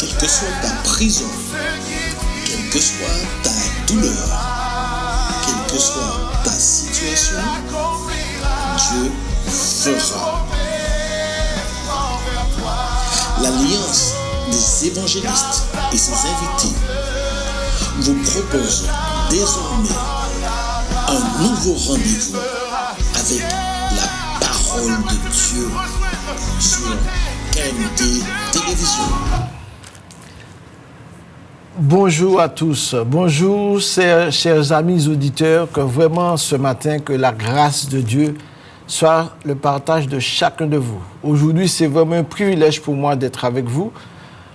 quelle que soit ta prison, quelle que soit ta douleur, quelle que soit ta situation, Dieu fera. L'Alliance des évangélistes et ses invités vous propose désormais un nouveau rendez-vous avec la parole de Dieu sur KMT Télévision. Bonjour à tous, bonjour chers amis auditeurs, que vraiment ce matin, que la grâce de Dieu soit le partage de chacun de vous. Aujourd'hui, c'est vraiment un privilège pour moi d'être avec vous,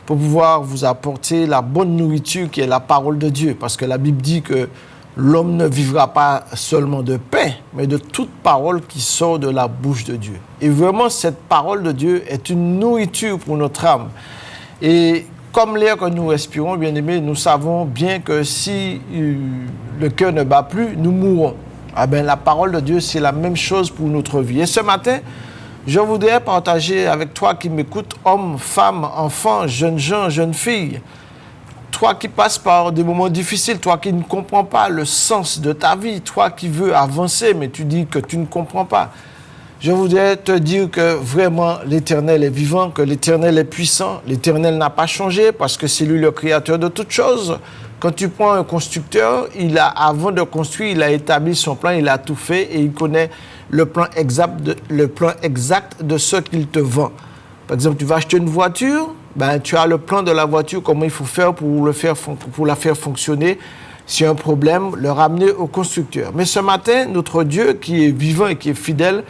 pour pouvoir vous apporter la bonne nourriture qui est la parole de Dieu, parce que la Bible dit que l'homme ne vivra pas seulement de pain, mais de toute parole qui sort de la bouche de Dieu. Et vraiment, cette parole de Dieu est une nourriture pour notre âme. Et comme l'air que nous respirons, bien aimés, nous savons bien que si le cœur ne bat plus, nous mourrons. Ah ben, la parole de Dieu, c'est la même chose pour notre vie. Et ce matin, je voudrais partager avec toi qui m'écoutes, hommes, femmes, enfants, jeunes gens, jeunes filles, toi qui passes par des moments difficiles, toi qui ne comprends pas le sens de ta vie, toi qui veux avancer, mais tu dis que tu ne comprends pas. Je voudrais te dire que vraiment l'Éternel est vivant, que l'Éternel est puissant. L'Éternel n'a pas changé parce que c'est lui le créateur de toutes choses. Quand tu prends un constructeur, avant de construire, il a établi son plan, il a tout fait et il connaît le plan exact de ce qu'il te vend. Par exemple, tu vas acheter une voiture, ben, tu as le plan de la voiture, comment il faut faire pour la faire fonctionner. S'il y a un problème, le ramener au constructeur. Mais ce matin, notre Dieu qui est vivant et qui est fidèle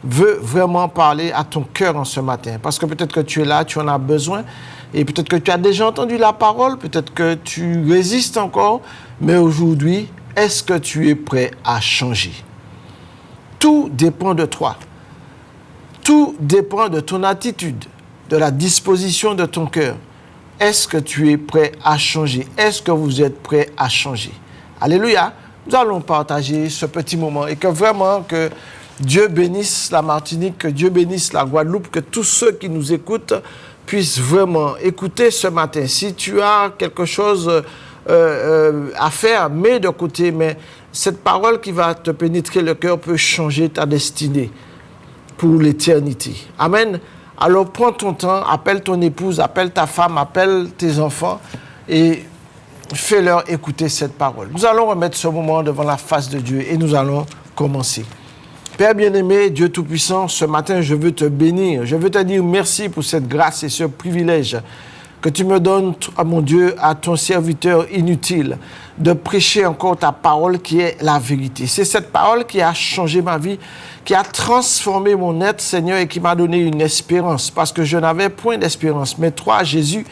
veut vraiment parler à ton cœur en ce matin. Parce que peut-être que tu es là, tu en as besoin. Et peut-être que tu as déjà entendu la parole, peut-être que tu résistes encore. Mais aujourd'hui, est-ce que tu es prêt à changer? Tout dépend de toi. Tout dépend de ton attitude, de la disposition de ton cœur. Est-ce que tu es prêt à changer? Est-ce que vous êtes prêt à changer? Alléluia. Nous allons partager ce petit moment et que vraiment que Dieu bénisse la Martinique, que Dieu bénisse la Guadeloupe, que tous ceux qui nous écoutent puissent vraiment écouter ce matin. Si tu as quelque chose à faire, mets de côté, mais cette parole qui va te pénétrer le cœur peut changer ta destinée pour l'éternité. Amen. Alors prends ton temps, appelle ton épouse, appelle ta femme, appelle tes enfants et fais-leur écouter cette parole. Nous allons remettre ce moment devant la face de Dieu et nous allons commencer. Père bien-aimé, Dieu Tout-Puissant, ce matin, je veux te bénir. Je veux te dire merci pour cette grâce et ce privilège que tu me donnes, à mon Dieu, à ton serviteur inutile, de prêcher encore ta parole qui est la vérité. C'est cette parole qui a changé ma vie, qui a transformé mon être, Seigneur, et qui m'a donné une espérance, parce que je n'avais point d'espérance. Mais toi, Jésus,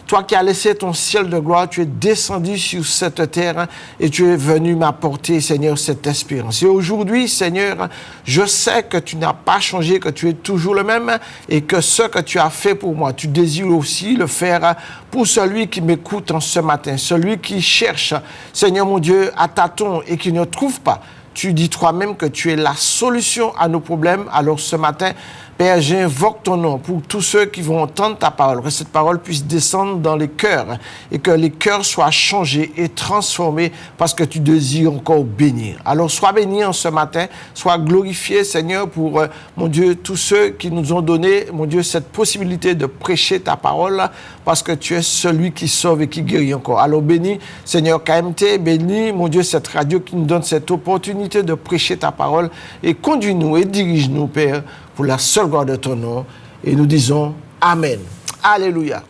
toi qui as laissé ton ciel de gloire, tu es descendu sur cette terre et tu es venu m'apporter, Seigneur, cette espérance. Et aujourd'hui, Seigneur, je sais que tu n'as pas changé, que tu es toujours le même et que ce que tu as fait pour moi, tu désires aussi le faire pour celui qui m'écoute en ce matin, celui qui cherche, Seigneur mon Dieu, à tâtons et qui ne trouve pas. Tu dis toi-même que tu es la solution à nos problèmes. Alors ce matin, Père, j'invoque ton nom pour tous ceux qui vont entendre ta parole, que cette parole puisse descendre dans les cœurs et que les cœurs soient changés et transformés parce que tu désires encore bénir. Alors sois béni en ce matin, sois glorifié, Seigneur, pour, mon Dieu, tous ceux qui nous ont donné, mon Dieu, cette possibilité de prêcher ta parole parce que tu es celui qui sauve et qui guérit encore. Alors bénis, Seigneur KMT, bénis, mon Dieu, cette radio qui nous donne cette opportunité de prêcher ta parole et conduis-nous et dirige-nous, Père, pour la seule gloire de ton nom. Et nous disons Amen. Alléluia.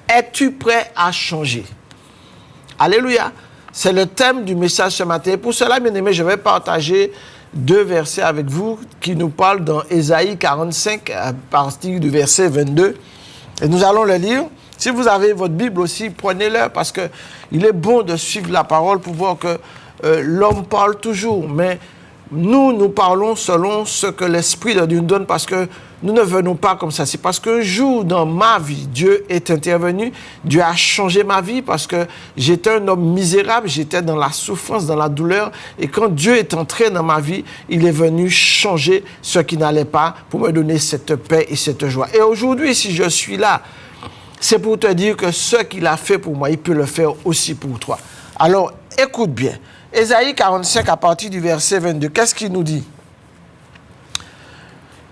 Es-tu prêt à changer? Alléluia. C'est le thème du message ce matin. Pour cela, bien aimés, je vais partager 2 versets avec vous qui nous parlent dans Ésaïe 45, à partir du verset 22. Et nous allons le lire. Si vous avez votre Bible aussi, prenez-le parce qu'il est bon de suivre la parole pour voir que l'homme parle toujours, mais nous parlons selon ce que l'Esprit de Dieu nous donne parce que nous ne venons pas comme ça. C'est parce qu'un jour dans ma vie, Dieu est intervenu, Dieu a changé ma vie parce que j'étais un homme misérable, j'étais dans la souffrance, dans la douleur. Et quand Dieu est entré dans ma vie, il est venu changer ce qui n'allait pas pour me donner cette paix et cette joie. Et aujourd'hui, si je suis là, c'est pour te dire que ce qu'il a fait pour moi, il peut le faire aussi pour toi. Alors, écoute bien. Ésaïe 45, à partir du verset 22, qu'est-ce qu'il nous dit?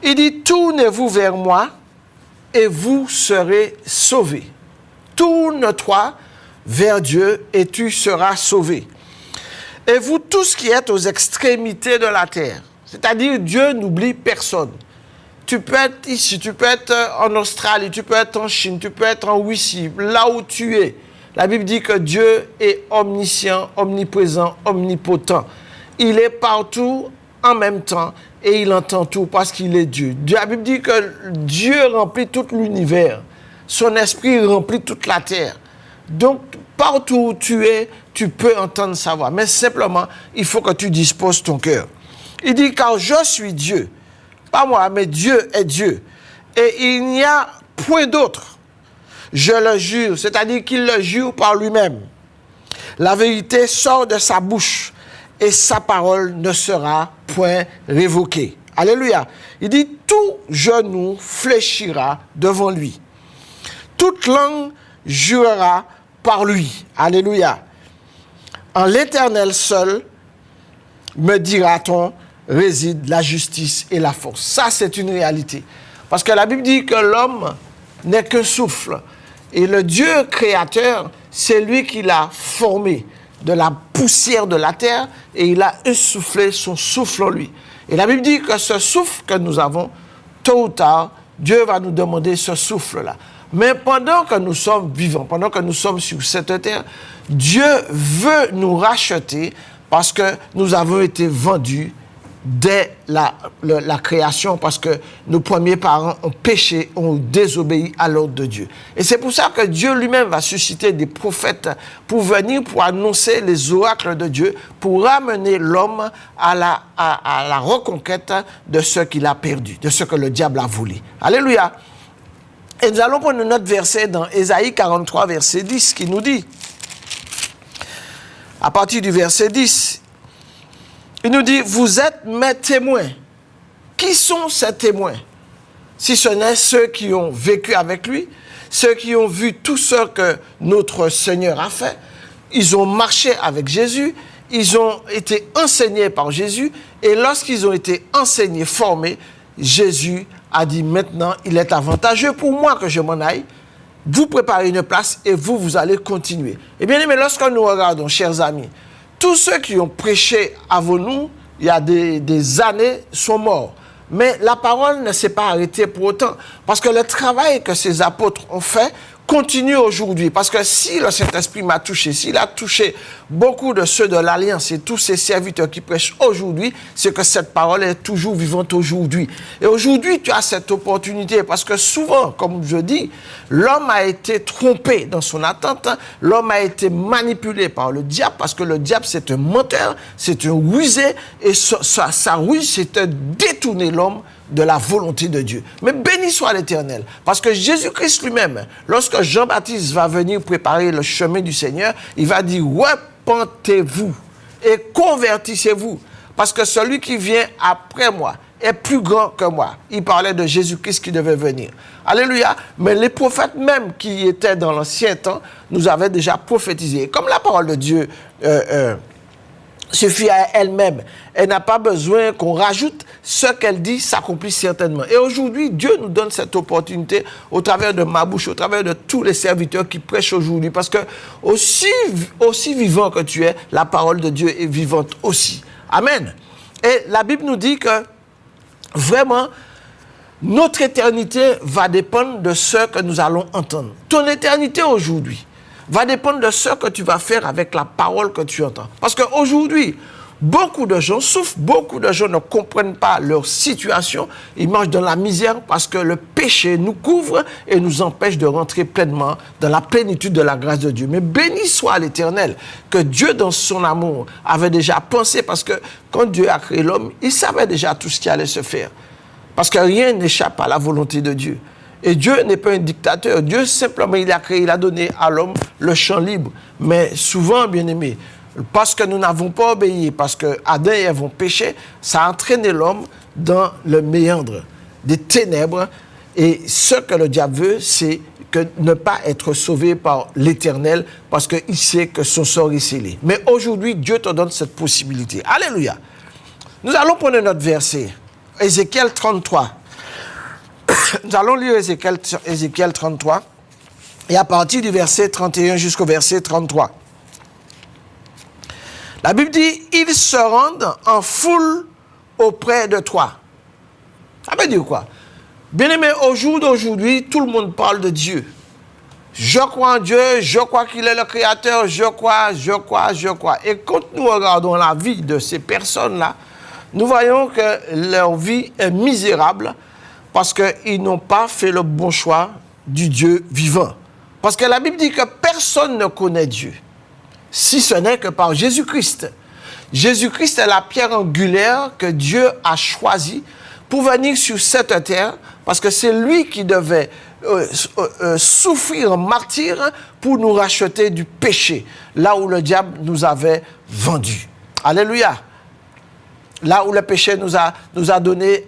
Il dit, tournez-vous vers moi et vous serez sauvés. Tourne-toi vers Dieu et tu seras sauvé. Et vous tous qui êtes aux extrémités de la terre, c'est-à-dire Dieu n'oublie personne. Tu peux être ici, tu peux être en Australie, tu peux être en Chine, tu peux être en Russie, là où tu es. La Bible dit que Dieu est omniscient, omniprésent, omnipotent. Il est partout en même temps et il entend tout parce qu'il est Dieu. La Bible dit que Dieu remplit tout l'univers. Son esprit remplit toute la terre. Donc, partout où tu es, tu peux entendre sa voix. Mais simplement, il faut que tu disposes ton cœur. Il dit, car je suis Dieu. Pas moi, mais Dieu est Dieu. Et il n'y a point d'autre. Je le jure, c'est-à-dire qu'il le jure par lui-même. La vérité sort de sa bouche et sa parole ne sera point révoquée. Alléluia. Il dit, tout genou fléchira devant lui. Toute langue jurera par lui. Alléluia. En l'Éternel seul, me dira-t-on, réside la justice et la force. Ça, c'est une réalité. Parce que la Bible dit que l'homme n'est qu'un souffle. Et le Dieu créateur, c'est lui qui l'a formé de la poussière de la terre et il a essoufflé son souffle en lui. Et la Bible dit que ce souffle que nous avons, tôt ou tard, Dieu va nous demander ce souffle-là. Mais pendant que nous sommes vivants, pendant que nous sommes sur cette terre, Dieu veut nous racheter parce que nous avons été vendus dès la création, parce que nos premiers parents ont péché, ont désobéi à l'ordre de Dieu. Et c'est pour ça que Dieu lui-même va susciter des prophètes pour venir, pour annoncer les oracles de Dieu, pour ramener l'homme à la reconquête de ce qu'il a perdu, de ce que le diable a volé. Alléluia. Et nous allons prendre notre verset dans Ésaïe 43, verset 10, qui nous dit, à partir du verset 10, il nous dit, vous êtes mes témoins. Qui sont ces témoins? Si ce n'est ceux qui ont vécu avec lui, ceux qui ont vu tout ce que notre Seigneur a fait. Ils ont marché avec Jésus, ils ont été enseignés par Jésus, et lorsqu'ils ont été enseignés, formés, Jésus a dit, maintenant, il est avantageux pour moi que je m'en aille. Vous préparez une place et vous allez continuer. Et bien aimé, lorsque nous regardons, chers amis, tous ceux qui ont prêché avant nous, il y a des années, sont morts. Mais la parole ne s'est pas arrêtée pour autant. Parce que le travail que ces apôtres ont fait continue aujourd'hui. Parce que si le Saint-Esprit m'a touché, s'il a touché beaucoup de ceux de l'Alliance et tous ces serviteurs qui prêchent aujourd'hui, c'est que cette parole est toujours vivante aujourd'hui. Et aujourd'hui, tu as cette opportunité parce que souvent, comme je dis, l'homme a été trompé dans son attente, l'homme a été manipulé par le diable parce que le diable, c'est un menteur, c'est un rusé et sa ruse, c'est de détourner l'homme de la volonté de Dieu. Mais béni soit l'Éternel, parce que Jésus-Christ lui-même, lorsque Jean-Baptiste va venir préparer le chemin du Seigneur, il va dire, repentez-vous et convertissez-vous, parce que celui qui vient après moi est plus grand que moi. Il parlait de Jésus-Christ qui devait venir. Alléluia. Mais les prophètes même qui étaient dans l'ancien temps, nous avaient déjà prophétisé. Comme la parole de Dieu suffit à elle-même. Elle n'a pas besoin qu'on rajoute. Ce qu'elle dit s'accomplit certainement. Et aujourd'hui, Dieu nous donne cette opportunité au travers de ma bouche, au travers de tous les serviteurs qui prêchent aujourd'hui. Parce que aussi vivant que tu es, la parole de Dieu est vivante aussi. Amen. Et la Bible nous dit que vraiment, notre éternité va dépendre de ce que nous allons entendre. Ton éternité aujourd'hui va dépendre de ce que tu vas faire avec la parole que tu entends. Parce qu'aujourd'hui, beaucoup de gens souffrent, beaucoup de gens ne comprennent pas leur situation, ils marchent dans la misère parce que le péché nous couvre et nous empêche de rentrer pleinement dans la plénitude de la grâce de Dieu. Mais béni soit l'Éternel, que Dieu dans son amour avait déjà pensé, parce que quand Dieu a créé l'homme, il savait déjà tout ce qui allait se faire. Parce que rien n'échappe à la volonté de Dieu. Et Dieu n'est pas un dictateur. Dieu, simplement, il a créé, il a donné à l'homme le champ libre. Mais souvent, bien aimé, parce que nous n'avons pas obéi, parce que Adam et Ève ont péché, ça a entraîné l'homme dans le méandre des ténèbres. Et ce que le diable veut, c'est que ne pas être sauvé par l'Éternel parce qu'il sait que son sort est scellé. Mais aujourd'hui, Dieu te donne cette possibilité. Alléluia. Nous allons prendre notre verset, Ézéchiel 33. Nous allons lire Ézéchiel 33 et à partir du verset 31 jusqu'au verset 33. La Bible dit, ils se rendent en foule auprès de toi. Ça veut dire quoi? Bien-aimé, au jour d'aujourd'hui, tout le monde parle de Dieu. Je crois en Dieu, je crois qu'il est le Créateur, je crois. Et quand nous regardons la vie de ces personnes-là, nous voyons que leur vie est misérable parce qu'ils n'ont pas fait le bon choix du Dieu vivant. Parce que la Bible dit que personne ne connaît Dieu, si ce n'est que par Jésus-Christ. Jésus-Christ est la pierre angulaire que Dieu a choisie pour venir sur cette terre, parce que c'est lui qui devait souffrir en martyr pour nous racheter du péché, là où le diable nous avait vendus. Alléluia. Là où le péché nous a donné,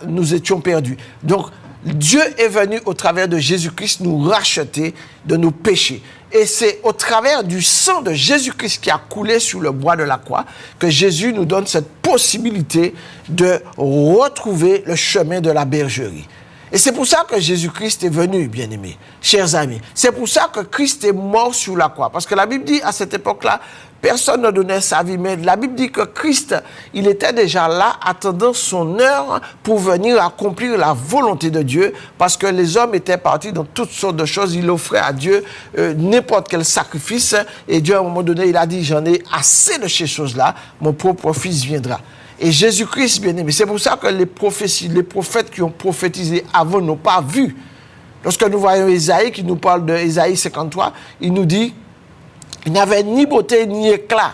nous étions perdus. Donc, Dieu est venu au travers de Jésus-Christ nous racheter de nos péchés. Et c'est au travers du sang de Jésus-Christ qui a coulé sur le bois de la croix que Jésus nous donne cette possibilité de retrouver le chemin de la bergerie. Et c'est pour ça que Jésus-Christ est venu, bien-aimés, chers amis. C'est pour ça que Christ est mort sur la croix. Parce que la Bible dit, à cette époque-là, personne ne donnait sa vie. Mais la Bible dit que Christ, il était déjà là, attendant son heure pour venir accomplir la volonté de Dieu. Parce que les hommes étaient partis dans toutes sortes de choses. Ils offraient à Dieu n'importe quel sacrifice. Et Dieu, à un moment donné, il a dit, j'en ai assez de ces choses-là. Mon propre fils viendra. Et Jésus-Christ, bien-aimé, c'est pour ça que les prophètes qui ont prophétisé avant n'ont pas vu. Lorsque nous voyons Ésaïe, qui nous parle de Ésaïe 53, il nous dit, il n'avait ni beauté ni éclat,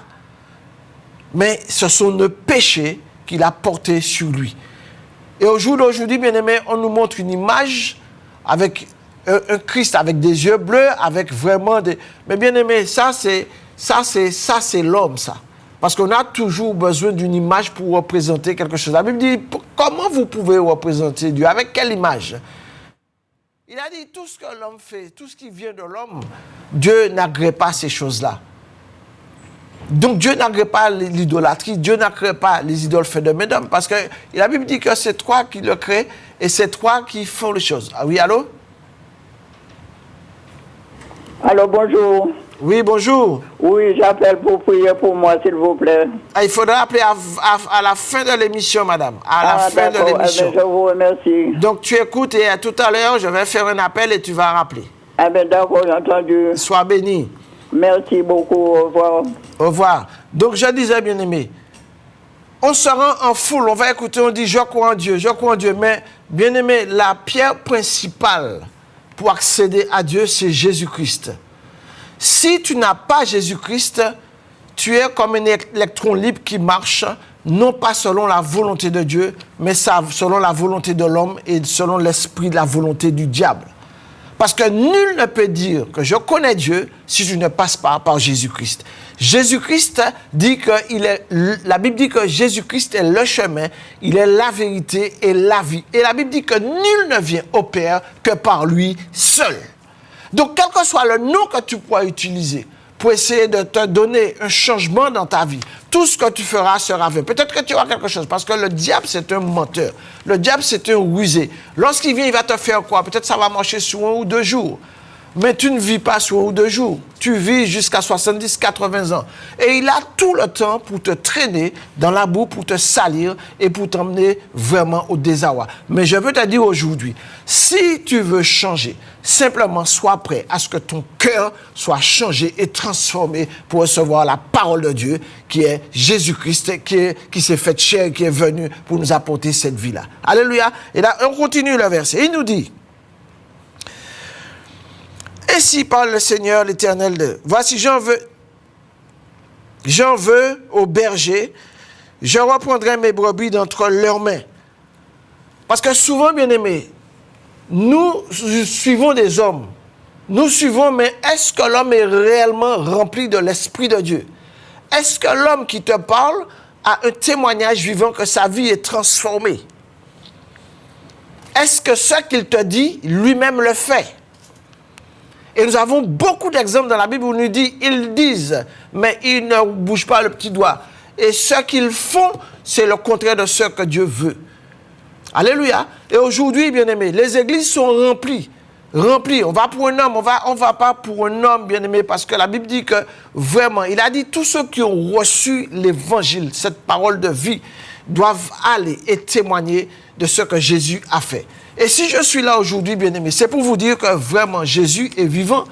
mais ce sont nos péchés qu'il a portés sur lui. Et au jour d'aujourd'hui, bien-aimé, on nous montre une image avec un Christ avec des yeux bleus, avec vraiment des... Mais bien-aimé, ça c'est l'homme, ça. Parce qu'on a toujours besoin d'une image pour représenter quelque chose. La Bible dit, comment vous pouvez représenter Dieu? Avec quelle image? Il a dit, tout ce que l'homme fait, tout ce qui vient de l'homme, Dieu n'agrée pas ces choses-là. Donc Dieu n'agrée pas l'idolâtrie, Dieu n'agrée pas les idoles faites de main d'homme. Parce que la Bible dit que c'est toi qui le crée et c'est toi qui font les choses. Ah oui, allô? Allô, bonjour. Oui, bonjour. Oui, j'appelle pour prier pour moi, s'il vous plaît. Ah, il faudra appeler à la fin de l'émission, madame. À la fin de l'émission. Je vous remercie. Donc, tu écoutes et tout à l'heure, je vais faire un appel et tu vas rappeler. Ah ben d'accord, j'ai entendu. Sois béni. Merci beaucoup, au revoir. Au revoir. Donc, je disais, bien-aimé, on se rend en foule, on va écouter, on dit, je crois en Dieu, mais, bien-aimé, la pierre principale pour accéder à Dieu, c'est Jésus-Christ. Si tu n'as pas Jésus-Christ, tu es comme un électron libre qui marche, non pas selon la volonté de Dieu, mais selon la volonté de l'homme et selon l'esprit de la volonté du diable. Parce que nul ne peut dire que je connais Dieu si je ne passe pas par Jésus-Christ. Jésus-Christ dit la Bible dit que Jésus-Christ est le chemin, il est la vérité et la vie. Et la Bible dit que nul ne vient au Père que par lui seul. Donc, quel que soit le nom que tu pourras utiliser pour essayer de te donner un changement dans ta vie, tout ce que tu feras sera vain. Peut-être que tu auras quelque chose, parce que le diable, c'est un menteur. Le diable, c'est un rusé. Lorsqu'il vient, il va te faire quoi? Peut-être ça va marcher sur 1 ou 2 jours. Mais tu ne vis pas sur 1 ou 2 jours. Tu vis jusqu'à 70, 80 ans. Et il a tout le temps pour te traîner dans la boue, pour te salir et pour t'emmener vraiment au désarroi. Mais je veux te dire aujourd'hui, si tu veux changer, simplement sois prêt à ce que ton cœur soit changé et transformé pour recevoir la parole de Dieu qui est Jésus-Christ, qui s'est fait chair, qui est venu pour nous apporter cette vie-là. Alléluia. Et là, on continue le verset. Il nous dit, ainsi parle le Seigneur l'Éternel, voici j'en veux aux bergers, je reprendrai mes brebis d'entre leurs mains. Parce que souvent, bien-aimés, nous suivons des hommes. Nous suivons, mais est-ce que l'homme est réellement rempli de l'Esprit de Dieu? Est-ce que l'homme qui te parle a un témoignage vivant que sa vie est transformée? est-ce que ce qu'il te dit, lui-même le fait? Et nous avons beaucoup d'exemples dans la Bible où il nous dit, ils disent, mais ils ne bougent pas le petit doigt. Et ce qu'ils font, c'est le contraire de ce que Dieu veut. Alléluia. Et aujourd'hui, bien-aimés, les églises sont remplies. On va pour un homme, on va pas pour un homme, bien-aimé, parce que la Bible dit que vraiment, il a dit, tous ceux qui ont reçu l'évangile, cette parole de vie, doivent aller et témoigner de ce que Jésus a fait. Et si je suis là aujourd'hui, bien-aimé, c'est pour vous dire que vraiment Jésus est vivant.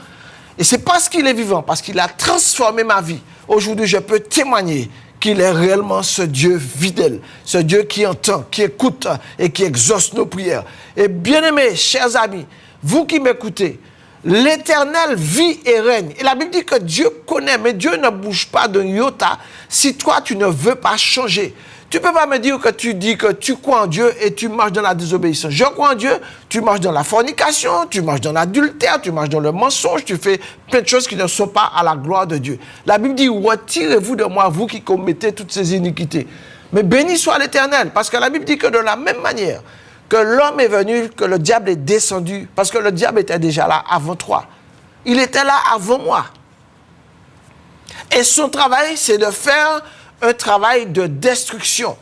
Et c'est parce qu'il est vivant, parce qu'il a transformé ma vie. Aujourd'hui, je peux témoigner qu'il est réellement ce Dieu fidèle, ce Dieu qui entend, qui écoute et qui exauce nos prières. Et bien-aimés, chers amis, vous qui m'écoutez, l'Éternel vit et règne. Et la Bible dit que Dieu connaît, mais Dieu ne bouge pas d'un iota si toi, tu ne veux pas changer. Tu ne peux pas me dire que tu dis que tu crois en Dieu et tu marches dans la désobéissance. Je crois en Dieu, tu marches dans la fornication, tu marches dans l'adultère, tu marches dans le mensonge, tu fais plein de choses qui ne sont pas à la gloire de Dieu. La Bible dit, retirez-vous de moi, vous qui commettez toutes ces iniquités. Mais béni soit l'Éternel, parce que la Bible dit que de la même manière que l'homme est venu, que le diable est descendu, parce que le diable était déjà là avant toi. Il était là avant moi. Et son travail, c'est de faire un travail de destruction.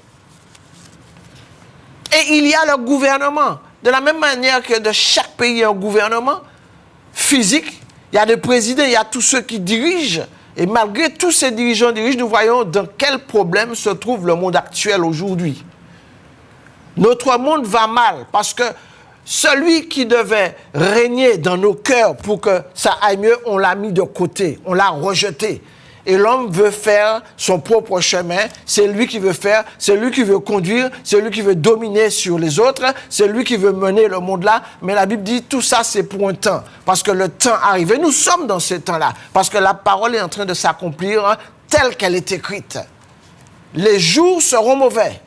Et il y a le gouvernement. De la même manière que de chaque pays, il y a un gouvernement physique, il y a des présidents, il y a tous ceux qui dirigent. Et malgré tous ces dirigeants dirigent, nous voyons dans quel problème se trouve le monde actuel aujourd'hui. Notre monde va mal parce que celui qui devait régner dans nos cœurs pour que ça aille mieux, on l'a mis de côté, on l'a rejeté. Et l'homme veut faire son propre chemin, c'est lui qui veut faire, c'est lui qui veut conduire, c'est lui qui veut dominer sur les autres, c'est lui qui veut mener le monde là. Mais la Bible dit tout ça c'est pour un temps, parce que le temps arrive. Et nous sommes dans ce temps-là, parce que la parole est en train de s'accomplir telle qu'elle est écrite. Les jours seront mauvais,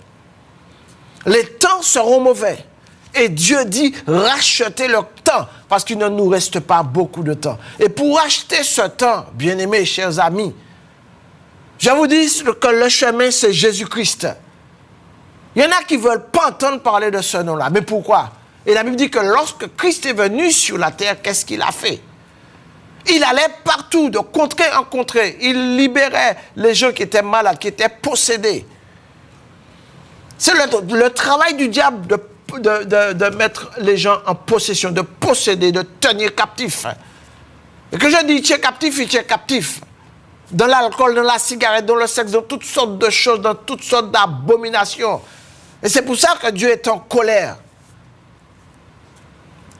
les temps seront mauvais. Et Dieu dit, rachetez le temps, parce qu'il ne nous reste pas beaucoup de temps. Et pour acheter ce temps, bien-aimés, chers amis, je vous dis que le chemin, c'est Jésus-Christ. Il y en a qui ne veulent pas entendre parler de ce nom-là. Mais pourquoi? Et la Bible dit que lorsque Christ est venu sur la terre, qu'est-ce qu'il a fait? Il allait partout, de contrée en contrée. Il libérait les gens qui étaient malades, qui étaient possédés. C'est le travail du diable de mettre les gens en possession, de posséder, de tenir captif. Et que je dis, tu es captif, il est captif. Dans l'alcool, dans la cigarette, dans le sexe, dans toutes sortes de choses, dans toutes sortes d'abominations. Et c'est pour ça que Dieu est en colère.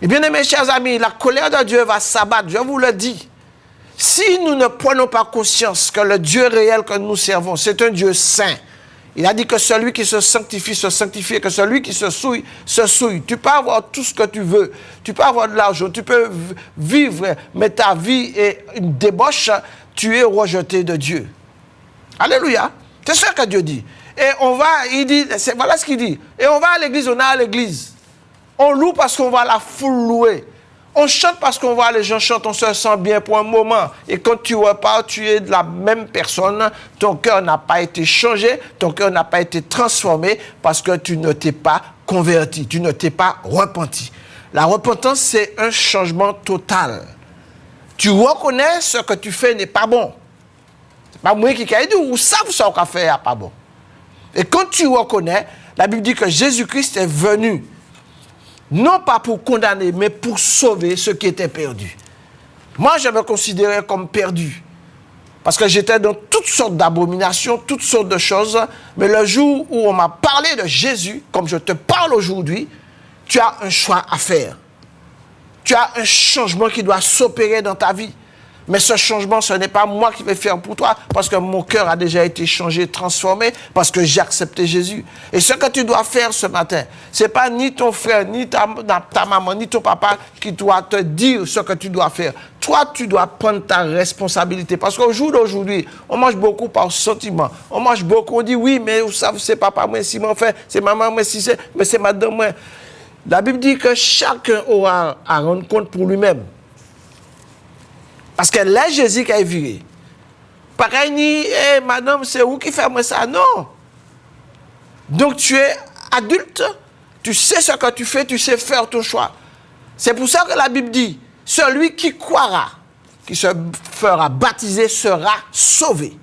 Et bien aimés, chers amis, la colère de Dieu va s'abattre, je vous le dis. Si nous ne prenons pas conscience que le Dieu réel que nous servons, c'est un Dieu saint. Il a dit que celui qui se sanctifie, et que celui qui se souille, se souille. Tu peux avoir tout ce que tu veux. Tu peux avoir de l'argent. Tu peux vivre, mais ta vie est une débauche. Tu es rejeté de Dieu. Alléluia. C'est ce que Dieu dit. Et on va, il dit, voilà ce qu'il dit. Et on va à l'église, on est à l'église. On loue parce qu'on voit la foule louer. On chante parce qu'on voit les gens chantent, on se sent bien pour un moment. Et quand tu repars, tu es de la même personne. Ton cœur n'a pas été changé, ton cœur n'a pas été transformé parce que tu ne t'es pas converti, tu ne t'es pas repenti. La repentance, c'est un changement total. Tu reconnais ce que tu fais n'est pas bon. C'est pas moi qui ai dit, ou savent ce qu'on fait n'est pas bon. Et quand tu reconnais, la Bible dit que Jésus-Christ est venu non pas pour condamner, mais pour sauver ceux qui étaient perdus. Moi, je me considérais comme perdu. Parce que j'étais dans toutes sortes d'abominations, toutes sortes de choses. Mais le jour où on m'a parlé de Jésus, comme je te parle aujourd'hui, tu as un choix à faire. Tu as un changement qui doit s'opérer dans ta vie. Mais ce changement, ce n'est pas moi qui vais faire pour toi, parce que mon cœur a déjà été changé, transformé, parce que j'ai accepté Jésus. Et ce que tu dois faire ce matin, ce n'est pas ni ton frère, ni ta maman, ni ton papa qui doit te dire ce que tu dois faire. Toi, tu dois prendre ta responsabilité. Parce qu'au jour d'aujourd'hui, on mange beaucoup par sentiment. On mange beaucoup, on dit oui, mais vous savez, c'est papa, moi, si mon frère, c'est maman, moi, si c'est, mais c'est madame, moi. La Bible dit que chacun aura à rendre compte pour lui-même. Parce que là, Jésus qui a viré. Pareil, ni, madame, c'est où qui fait moi ça? Non. Donc, tu es adulte, Tu sais ce que tu fais, tu sais faire ton choix. C'est pour ça que la Bible dit, celui qui croira, qui se fera baptiser sera sauvé.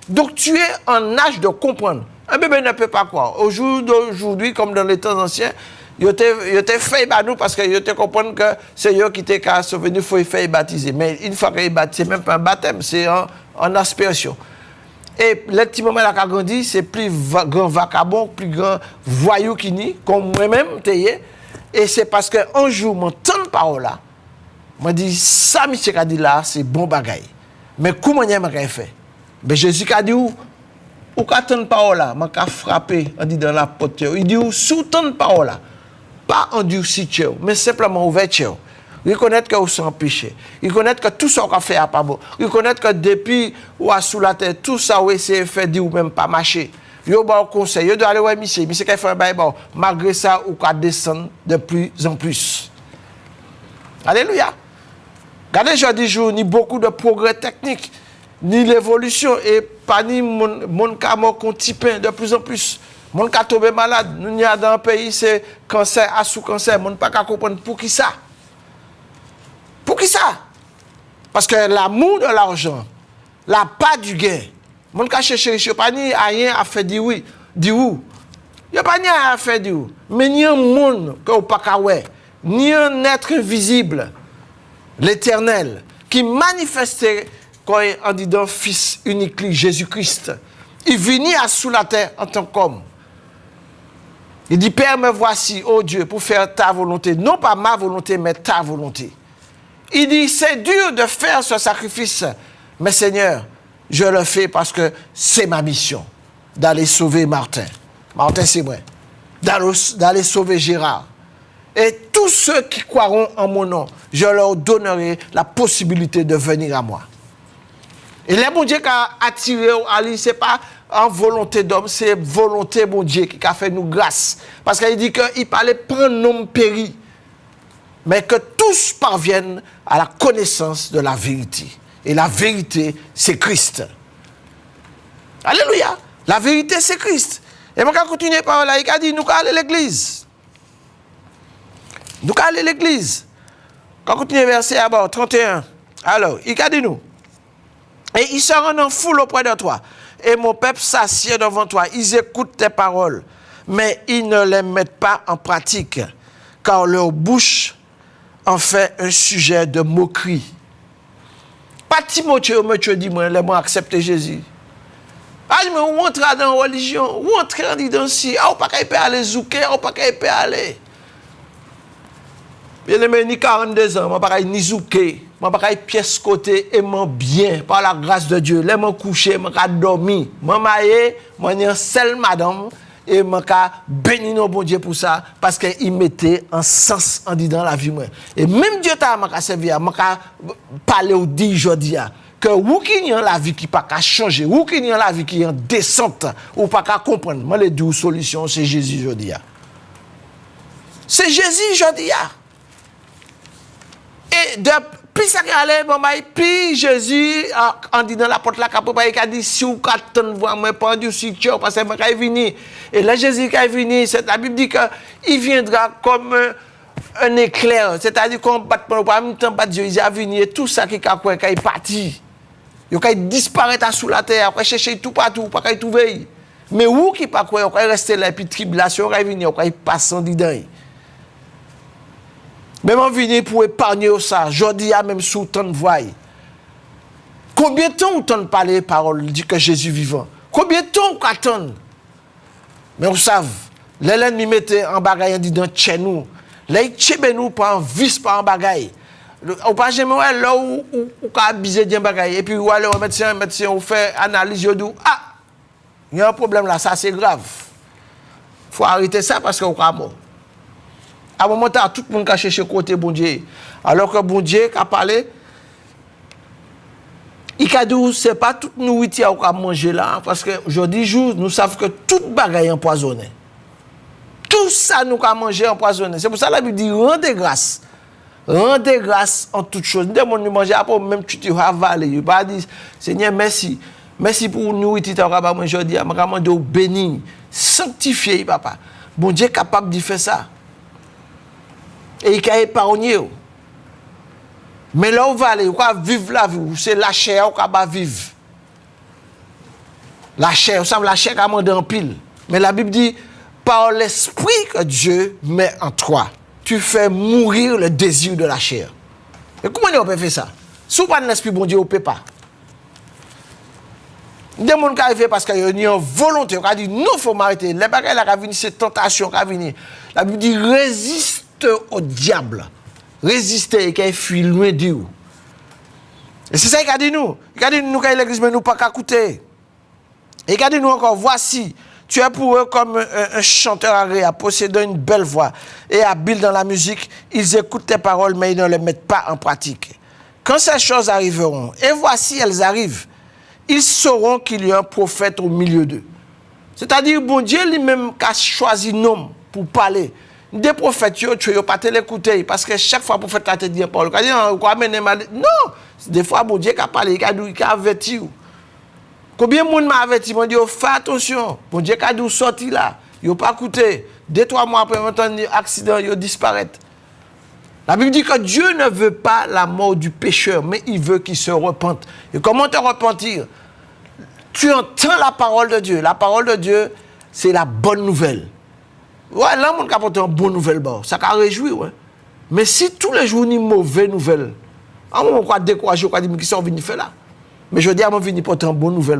Donc tu es en âge de comprendre. Un bébé ne peut pas croire. Au jour d'aujourd'hui, comme dans les temps anciens, il était fait nous parce qu'il était comprendre que c'est eux qui étaient sauvés, il faut faire baptiser. Mais une fois qu'il est baptisé, c'est même pas un baptême, c'est en aspersion. Et le petit moment là qui a grandi, c'est plus grand vagabond, plus grand voyou qui nie, comme moi-même, et c'est parce qu'un jour, mon temps de parole là, m'a dit, ça, monsieur a dit là, c'est bon bagaille. Mais comment il m'a fait? Mais Jésus a dit, ou quand ton parole là, m'a frappé, on dit dans la porte, il dit, sous ton parole là, pas endurci, mais simplement ouvert. Reconnaître que vous êtes en péché. Reconnaître que tout ce qu'on fait n'est pas bon. Reconnaître que depuis ou sous la terre, tout ça vous essayez de faire, ou même pas marcher. Vous avez un conseil, vous devez aller voir monsieur qui fait un bail bon. Malgré ça, vous pouvez descendre de plus en plus. Alléluia. Regardez, je dis, ni beaucoup de progrès techniques, ni l'évolution, et pas ni mon cas mort qu'on type de plus en plus. Mon cas tombé malade. Nous y a dans un pays, c'est cancer, à sous-cancer. Mon pas qu'à comprendre pour qui ça. Pour qui ça? Parce que l'amour de l'argent, la part du gain, mon cas chercher, je n'ai pas ni rien à faire dire oui, dire où. Il n'y a pas ni rien à faire dire où. Mais ni un monde que vous pas qu'à ouais, ni un être invisible, l'Éternel, qui manifestait quand on dit d'un Fils unique, Jésus-Christ. Il venait à sous la terre en tant qu'homme. Il dit, Père, me voici, ô Dieu, pour faire ta volonté. Non pas ma volonté, mais ta volonté. Il dit, c'est dur de faire ce sacrifice, mais Seigneur, je le fais parce que c'est ma mission, d'aller sauver Martin. Martin, c'est moi. D'aller sauver Gérard. Et tous ceux qui croiront en mon nom, je leur donnerai la possibilité de venir à moi. Et le bon Dieu qui a attiré à lui, ce n'est pas en volonté d'homme, c'est volonté bon Dieu qui a fait nous grâce. Parce qu'il dit qu'il parlait prendre nom péri, mais que tous parviennent à la connaissance de la vérité. Et la vérité, c'est Christ. Alléluia. La vérité, c'est Christ. Et je vais continuer par là. Il a dit, nous allons aller à l'église. Nous allons aller à l'église. Quand on continue verset à bord, 31. Alors, il a dit nous. Et ils se rendent en foule auprès de toi. Et mon peuple s'assied devant toi. Ils écoutent tes paroles. Mais ils ne les mettent pas en pratique. Car leur bouche en fait un sujet de moquerie. Pas Timothée, me dit, moi, les mots accepter Jésus. Ah, mais on entre dans la religion, on entre dans l'identité, on pas qu'à aller zouker, on pas qu'à aller. Bien aimé, ni 42 ans, on pas qu'à ni zouker, on pas qu'à pièce côté et mon bien, par la grâce de Dieu. Là, mon coucher, mon qu'à dormir, mon maillé, mon y seul madame. Et je bénis nos bon Dieu pour ça, parce qu'il mettait un sens en disant la vie. Et même Dieu t'a servi, je parler au dit aujourd'hui, que vous qui avez la vie qui n'a pas changer, vous qui avez la vie qui est en descente, ou pas qu'à comprendre. Moi, les deux solutions, c'est Jésus aujourd'hui. C'est Jésus aujourd'hui. Et depuis ça allait, puis Jésus, en disant la porte là, il a dit, si vous attendez, vous m'avez pendu sur Dieu, parce que je vais venir. Et là, Jésus qui est venu, la Bible dit qu'il viendra comme un éclair. C'est-à-dire qu'on ne bat pas, en même temps, Dieu, il est venu, et tout ça qui est parti. Il va disparaître sous la terre, après chercher tout partout, pas qu'il trouver. Mais où qui pas quoi, on va rester là, et puis tribulation, on va venir, on va passer dedans. Même en venir pour épargner ça, je dis même sous ton voix. Combien de temps on t'en parle parole, dit que Jésus vivant? Combien de temps on attend? Mais vous savez, l'ennemi mettait en bagaille en disant chez nous. Là, il tchebe nous par un vice par en bagaille. On pas jamais là où a abusé d'un bagaille. Et puis, ou aller au médecin, on fait analyse, on dit, ah, il y a un problème là, ça c'est grave. Il faut arrêter ça parce qu'on est mort. À un moment, tout le monde a cherché côté bon Dieu. Alors que bon Dieu a parlé, il a dit, ce n'est pas toute nourriture qu'on a mangé là, parce qu'aujourd'hui, nous savons que toute bagaille est empoisonnée. Tout ça, nous avons mangé empoisonné. C'est pour ça que la Bible dit, rendez grâce. Rendez grâce en toutes choses. Nous devons manger après, même tu te ravaler. Il va dire, Seigneur, merci. Merci pour nous nourriture qu'on a mangé aujourd'hui. Je vais bénir, sanctifier, papa. Bon Dieu est capable de faire ça. Et il a épargné. Mais là, on va aller, on va vivre la vie. C'est la chair qu'on va vivre. La chair, ça la chair qui a mandé en pile. Mais la Bible dit, par l'esprit que Dieu met en toi, tu fais mourir le désir de la chair. Et comment on peut faire ça? Si on n'a pas l'esprit, bon Dieu, on ne peut pas. Des gens qui arrivent parce qu'ils ont une volonté, on dit non, il faut m'arrêter. Les bagages qui viennent, c'est tentation qui viennent. La Bible dit résiste au diable. Résistez et qu'il fuit loin de vous. Et c'est ça qu'il a dit nous. Il a dit nous, quand l'église, mais nous pas qu'à écouter. Et il a dit nous encore, voici, tu es pour eux comme un chanteur agréable, possédant une belle voix et habile dans la musique. Ils écoutent tes paroles, mais ils ne les mettent pas en pratique. Quand ces choses arriveront, et voici, elles arrivent, ils sauront qu'il y a un prophète au milieu d'eux. C'est-à-dire, bon Dieu lui-même a choisi un homme pour parler. Des prophètes, tu n'as pas l'écouter parce que chaque fois, le prophète a te dit parole. Non, des fois, bon Dieu a parlé, il a averti. Combien de monde m'a averti? Mon Dieu, fais attention. Bon Dieu a dit sorti là. Il n'a pas écouté. 2-3 mois après, un accident, il disparaît. La Bible dit que Dieu ne veut pas la mort du pécheur, mais il veut qu'il se repente. Et comment te repentir? Tu entends la parole de Dieu. La parole de Dieu, c'est la bonne nouvelle. Ouais, là, on a apporté une bonne nouvelle, ça a réjoui, ouais. Mais si tous les jours, une mauvaise nouvelle, on va décourager, on va dire, qui sont venus faire là? Mais je dis à mon venu porter une bonne nouvelle,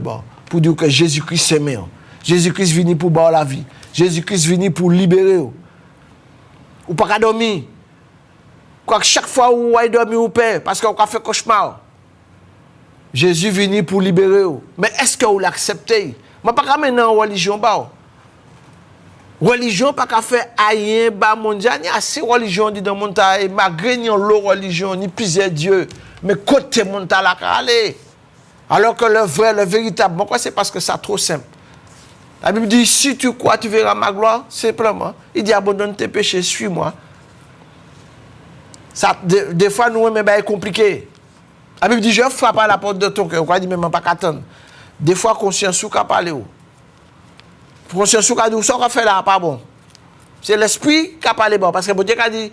pour dire que Jésus-Christ est meilleur. Jésus-Christ est venu pour boire la vie. Jésus-Christ est venu pour libérer. Ou pas qu'à dormir. Quoi que chaque fois où vous dormir ou père, parce qu'on a fait cauchemar. Jésus est venu pour libérer. Mais est-ce que vous l'acceptez? Je ne peux pas mener en religion. Religion, pas qu'à faire aïe, mondial. Il y a assez de religions dans le monde. Malgré l'autre religion, ni plusieurs dieux. Mais côté mondial, là, aller. Alors que le vrai, le véritable, pourquoi? C'est parce que c'est trop simple. La Bible dit, si tu crois, tu verras ma gloire, simplement. Il dit, abandonne tes péchés, suis-moi. Ça, des fois, nous, mais c'est compliqué. La Bible dit, je frappe à la porte de ton cœur. On dit, même pas qu'attendre. Des fois, conscience ou qu'à parler. Conscience ou qu'à dire, ça qu'on fait là, pas bon. C'est l'esprit qui a parlé bon. Parce que Dieu a dit,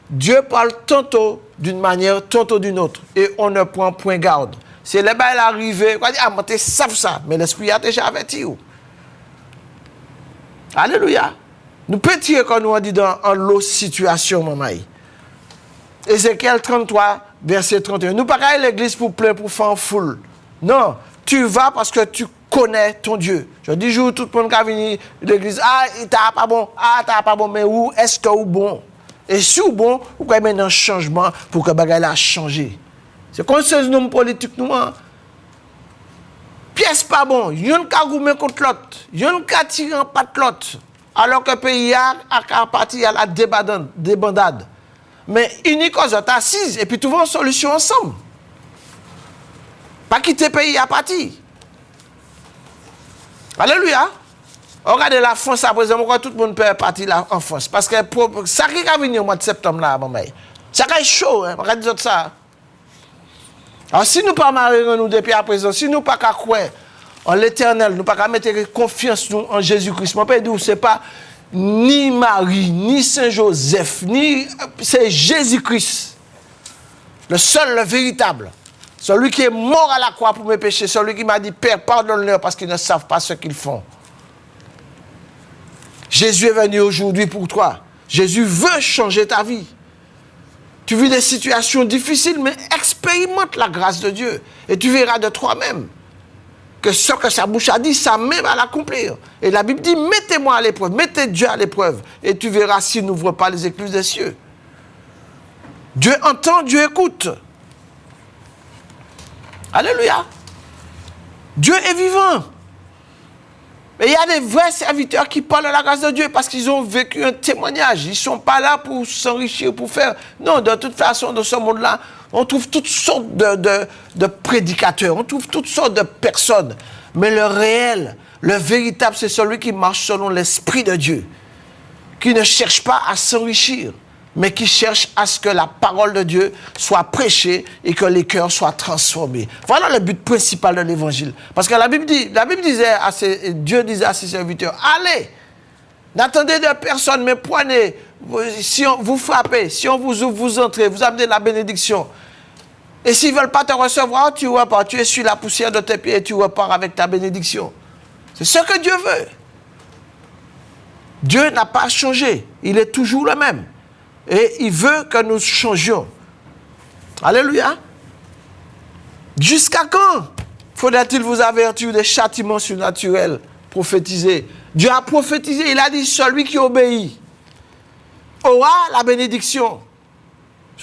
Dieu parle tantôt d'une manière, tantôt d'une autre. Et on ne prend point garde. C'est les bails arrivés, on dit, ah, mais tu sais ça. Mais l'esprit a déjà averti. Alléluia. Nous pouvons tirer quand nous dit dans l'autre situation, maman. Ézéchiel 33, verset 31. Nous ne pouvons pas aller à l'église pour plein, pour faire en foule. Non, tu vas parce que tu connais ton Dieu. Je dis, jour, tout le monde qui a venu à l'église, ah, il t'a pas bon, ah, t'as pas bon, mais où est-ce que vous bon? Et si vous bon, vous pouvez mettre un changement pour que le bagage a changé. C'est comme ce nom politique, nous. Pièce pas bon, il y a un cas gourmet contre l'autre, il y a un cas tiré en patte l'autre, alors que le pays a parti à la débandade. Mais unique aux autres assises, et puis trouver une solution ensemble. Pas quitter le pays à partir. Alléluia. Regardez la France, à présent, pourquoi tout le monde peut partir là en France? Parce que ça qui va venir au mois de septembre, là, ça va être chaud, hein? Regardez ça. Alors, si nous ne pas marier nous depuis à présent, si nous ne pas croire en l'éternel, nous ne pas mettre confiance nous en Jésus-Christ, mon père dit, ce n'est pas ni Marie, ni Saint-Joseph, ni c'est Jésus-Christ. Le seul, le véritable. Celui qui est mort à la croix pour mes péchés, celui qui m'a dit, Père, pardonne-leur parce qu'ils ne savent pas ce qu'ils font. Jésus est venu aujourd'hui pour toi. Jésus veut changer ta vie. Tu vis des situations difficiles, mais expérimente la grâce de Dieu. Et tu verras de toi-même que ce que sa bouche a dit, ça même à l'accomplir. Et la Bible dit, mettez-moi à l'épreuve, mettez Dieu à l'épreuve. Et tu verras s'il n'ouvre pas les écluses des cieux. Dieu entend, Dieu écoute. Alléluia. Dieu est vivant. Et il y a des vrais serviteurs qui parlent de la grâce de Dieu parce qu'ils ont vécu un témoignage. Ils ne sont pas là pour s'enrichir, pour faire... Non, de toute façon, dans ce monde-là, on trouve toutes sortes de prédicateurs, on trouve toutes sortes de personnes. Mais le réel, le véritable, c'est celui qui marche selon l'Esprit de Dieu, qui ne cherche pas à s'enrichir, mais qui cherche à ce que la parole de Dieu soit prêchée et que les cœurs soient transformés. Voilà le but principal de l'évangile. Parce que la Bible disait Dieu disait à ses serviteurs, allez, n'attendez de personne, mais prenez si on vous frappez, si on vous ouvre, vous entrez, vous amenez la bénédiction. Et s'ils ne veulent pas te recevoir, tu repars. Tu essuies la poussière de tes pieds et tu repars avec ta bénédiction. C'est ce que Dieu veut. Dieu n'a pas changé. Il est toujours le même. Et il veut que nous changions. Alléluia. Jusqu'à quand faudrait-il vous avertir des châtiments surnaturels prophétisés? Dieu a prophétisé, il a dit, celui qui obéit aura la bénédiction.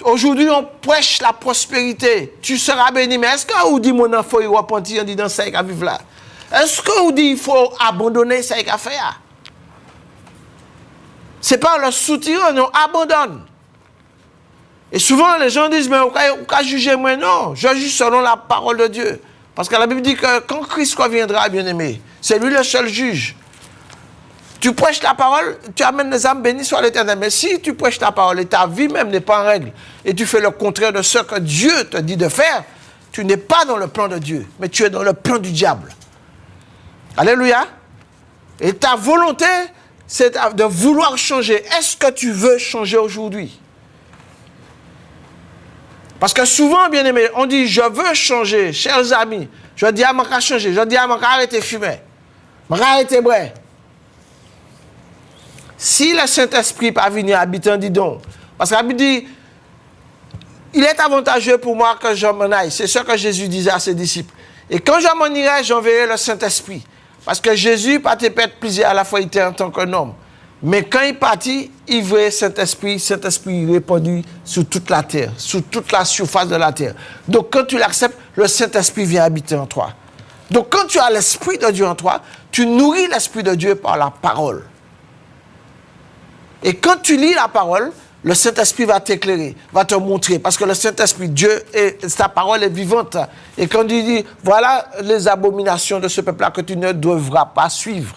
Aujourd'hui, on prêche la prospérité. Tu seras béni. Mais est-ce qu'on dit, mon enfant, il repentir, on dit, dans ça, il va vivre là? Est-ce qu'on dit, il faut abandonner ça, il va faire? Ce n'est pas le soutien, on abandonne. Et souvent, les gens disent, mais on va juger moi. Non, je juge selon la parole de Dieu. Parce que la Bible dit que quand Christ reviendra, bien-aimé, c'est lui le seul juge. Tu prêches la parole, tu amènes les âmes bénies soit l'Éternel. Mais si tu prêches la parole et ta vie même n'est pas en règle, et tu fais le contraire de ce que Dieu te dit de faire, tu n'es pas dans le plan de Dieu, mais tu es dans le plan du diable. Alléluia. Et ta volonté, c'est de vouloir changer. Est-ce que tu veux changer aujourd'hui? Parce que souvent, bien aimé, on dit, je veux changer, chers amis. Je dis à mon cas changer, je dis à mon cas arrêter de fumer, mon cas arrêter de boire. Si le Saint-Esprit pas venir habiter, dis donc. Parce que la Bible dit, il est avantageux pour moi que je m'en aille. C'est ce que Jésus disait à ses disciples. Et quand je m'en irai, j'enverrai le Saint-Esprit. Parce que Jésus pas te perdre plaisir à la fois, il était en tant qu'un homme. Mais quand il partit, il voyait Saint-Esprit répandu sur toute la terre, sur toute la surface de la terre. Donc quand tu l'acceptes, le Saint-Esprit vient habiter en toi. Donc quand tu as l'Esprit de Dieu en toi, tu nourris l'Esprit de Dieu par la parole. Et quand tu lis la parole, le Saint-Esprit va t'éclairer, va te montrer. Parce que le Saint-Esprit, Dieu, sa parole est vivante. Et quand il dit, voilà les abominations de ce peuple-là que tu ne devras pas suivre.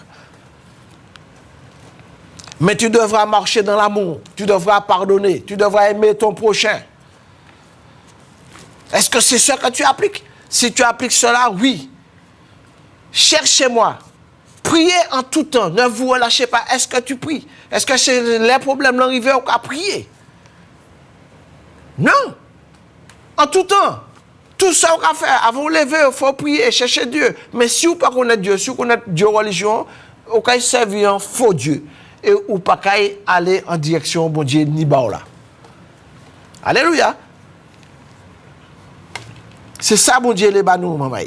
Mais tu devras marcher dans l'amour, tu devras pardonner, tu devras aimer ton prochain. Est-ce que c'est ce que tu appliques? Si tu appliques cela, oui. Cherchez-moi. Priez en tout temps, ne vous relâchez pas. Est-ce que tu pries? Est-ce que c'est les problèmes l'arrivée ou qu'à prier? Non. En tout temps. Tout ça qu'on va faire. Avant de lever, il faut prier, chercher Dieu. Mais si vous ne connaissez pas Dieu, si vous connaissez Dieu religion, vous pouvez servir un faux Dieu. Et vous ne pouvez pas aller en direction bon Dieu ni là. Alléluia. C'est ça, bon Dieu, les banou, maman.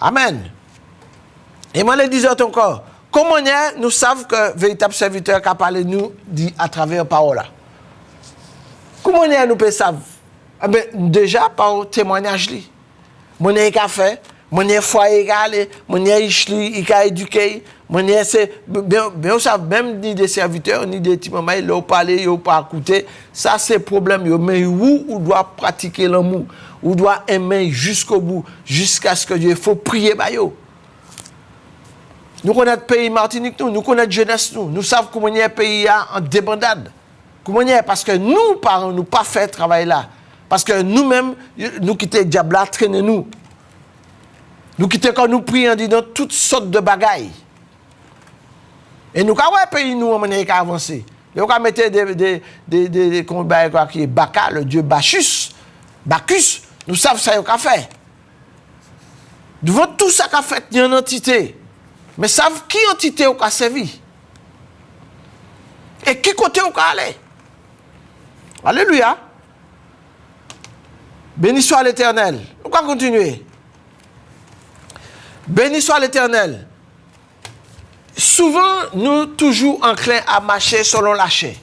Amen. Et moi, je disais encore, comment nous savons que le véritable serviteur qui a parlé nous dit à travers la parole? Comment nous pouvons savoir? Eh bien, déjà par témoignage. Mon fait, mon foyer, mon il a éduqué, c'est bien ça, même ni des serviteurs, ni des petits mamans, ils n'ont pas parlé, ils n'ont pas écouté. Ça, c'est le problème. Mais où on doit pratiquer l'amour, on doit aimer jusqu'au bout, jusqu'à ce que Dieu, il faut prier. Nous connaissons le pays Martinique, nous connaissons la jeunesse, nous savons comment il y a un pays en débandade. Comment il y a, parce que nous, parents, nous pas fait travail là. Parce que nous-mêmes, nous quittons le diable là, traînez nous. Nous quittons quand nous prions, en disant toutes sortes de bagailles. Et nous, quand on pays, nous, on a avancé. Nous avons mis des combats qui est Baka, le dieu Bacchus. Bacchus, nous savons ça qu'on a fait. Devant tout ça qu'on a fait, il y a une entité. Mais savent qui entité on a servi? Et qui côté on a allé? Alléluia. Béni soit l'Éternel. On va continuer. Béni soit l'Éternel. Souvent, nous toujours enclins à marcher selon la chair.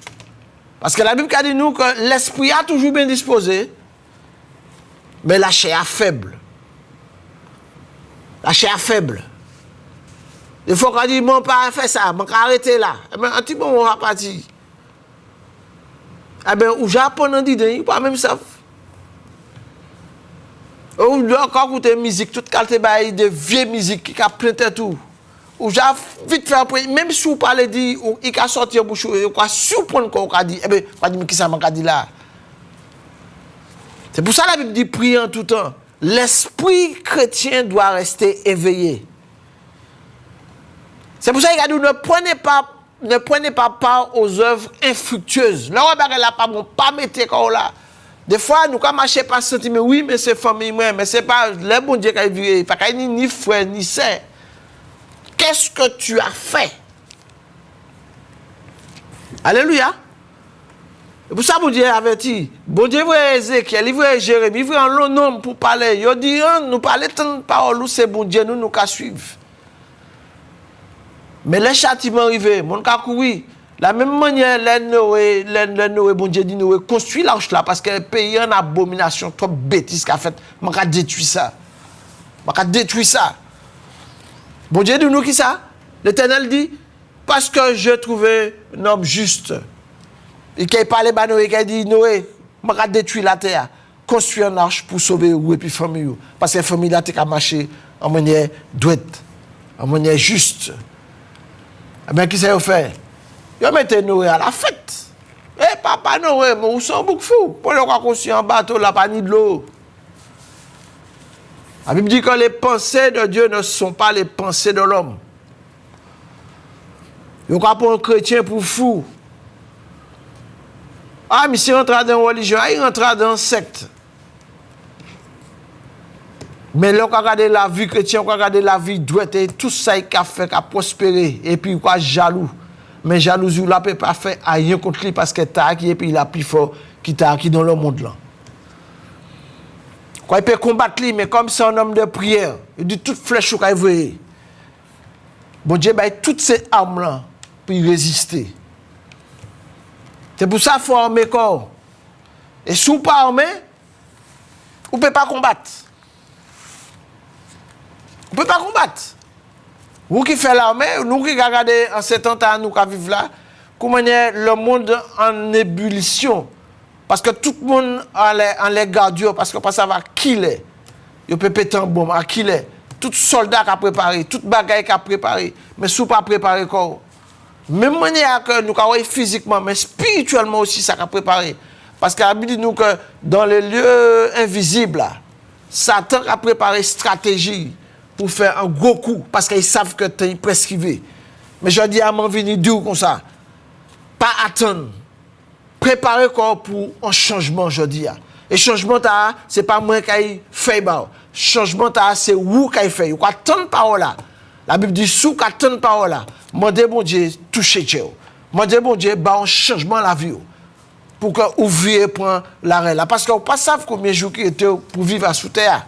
Parce que la Bible a dit nous que l'esprit a toujours bien disposé, mais la chair est faible. La chair est faible. Il faut qu'on dise, mon père fait ça, mon père arrêter là. Eh bien, un petit moment, on va partir. Eh bien, au Japon, on dit, il pas même ça. Ou doit encore écouter musique, toute qualité de vieille musique qui a plein de tout. Ou j'ai vite fait, même si vous parlez dit, il a sorti au bouchon, il a surprendre qu'on a dit, eh bien, pas dire qui ça m'a dit là. C'est pour ça que la Bible dit, prier en tout temps. L'esprit chrétien doit rester éveillé. C'est pour ça qu'il a dit, ne prenez pas ne prenez pas part aux œuvres infructueuses. Là, on va pas mettre comme là. Des fois, nous quand marcher pas senti mais oui, mais c'est famille moi, mais c'est pas le bon Dieu qui vit, pas ni frère ni sœur. Qu'est-ce que tu as fait? Alléluia. Et pour ça, bon Dieu averti. Bon Dieu voit Ézéchiel, il voit Jérémie, il voit un long nom pour parler. Il dit, nous parler tant de paroles, c'est bon Dieu, nous qu'à suivre. Mais les châtiments arrivent, mon cas oui. La même manière, Noé, bon Dieu dit Noé, construit l'arche là, parce que le pays en abomination, trop bêtise qu'a fait, je vais détruire ça. Je vais détruire ça. Bon Dieu dit nous qui ça? L'Éternel dit, parce que je trouvais un homme juste. Et qui parle à Noé, qui dit Noé, je vais détruire la terre, construire une arche pour sauver ou et puis famille. Parce que la famille là, a marché en manière droite, en manière juste. Eh bien, qui ça fait? Ils mettent Noé à la fête. Eh, papa Noé, mais où sont beaucoup fous? Pour le construire un bateau, là, pas ni de l'eau. La Bible dit que les pensées de Dieu ne sont pas les pensées de l'homme. Il n'y a pas un chrétien pour fou. Ah, mais s'il rentre dans une religion, il rentre dans une secte. Mais là, on regarde la vie chrétienne, on regarde la vie droite, et tout ça, il a fait, il a prospéré, et puis il est jaloux. Mais jalousie, là, ne peut pas faire rien contre lui parce que t'as qui et puis il a plus fort qui t'a qui dans le monde là. Quoi, il peut combattre lui, mais comme c'est un homme de prière, il dit toute flèche qu'il veut. Bon Dieu, bah, toutes ces armes là pour y résister. C'est pour ça qu'il faut armer corps. Et si vous ne pas armé, vous ne pouvez pas combattre. Vous ne pouvez pas combattre. Vous qui faites l'armée, nous qui regardons en 70 ans, nous qui vivons là, comment le monde en ébullition. Parce que tout le monde en les garde, parce que pas savoir qui il est. Il peut péter un bombe, à qui il est. Tout soldat qui a préparé, tout bagaille qui a préparé, mais si vous pas préparé corps. Même manière que nous avons physiquement, mais spirituellement aussi, ça a préparé. Parce qu'à dit nous que dans les lieux invisibles, là, Satan a préparé stratégie pour faire un gros coup, parce qu'ils savent que tu es prescrivé. Mais je dis à mon venir dur comme ça. Pas attendre. Préparer corps pour un changement, je dis. Et changement, ce n'est pas moi qui fait. Changement, c'est vous qui fait. Vous avez tant de paroles là. La Bible dit, sous qu'à tant de paroles là, demandez bon Dieu, touchez Dieu. Demandez bon Dieu, un changement dans la vie. Pour que vous viviez pour l'arrêt là. Parce que vous ne savez pas combien de jours qui étaient pour vivre sous terre.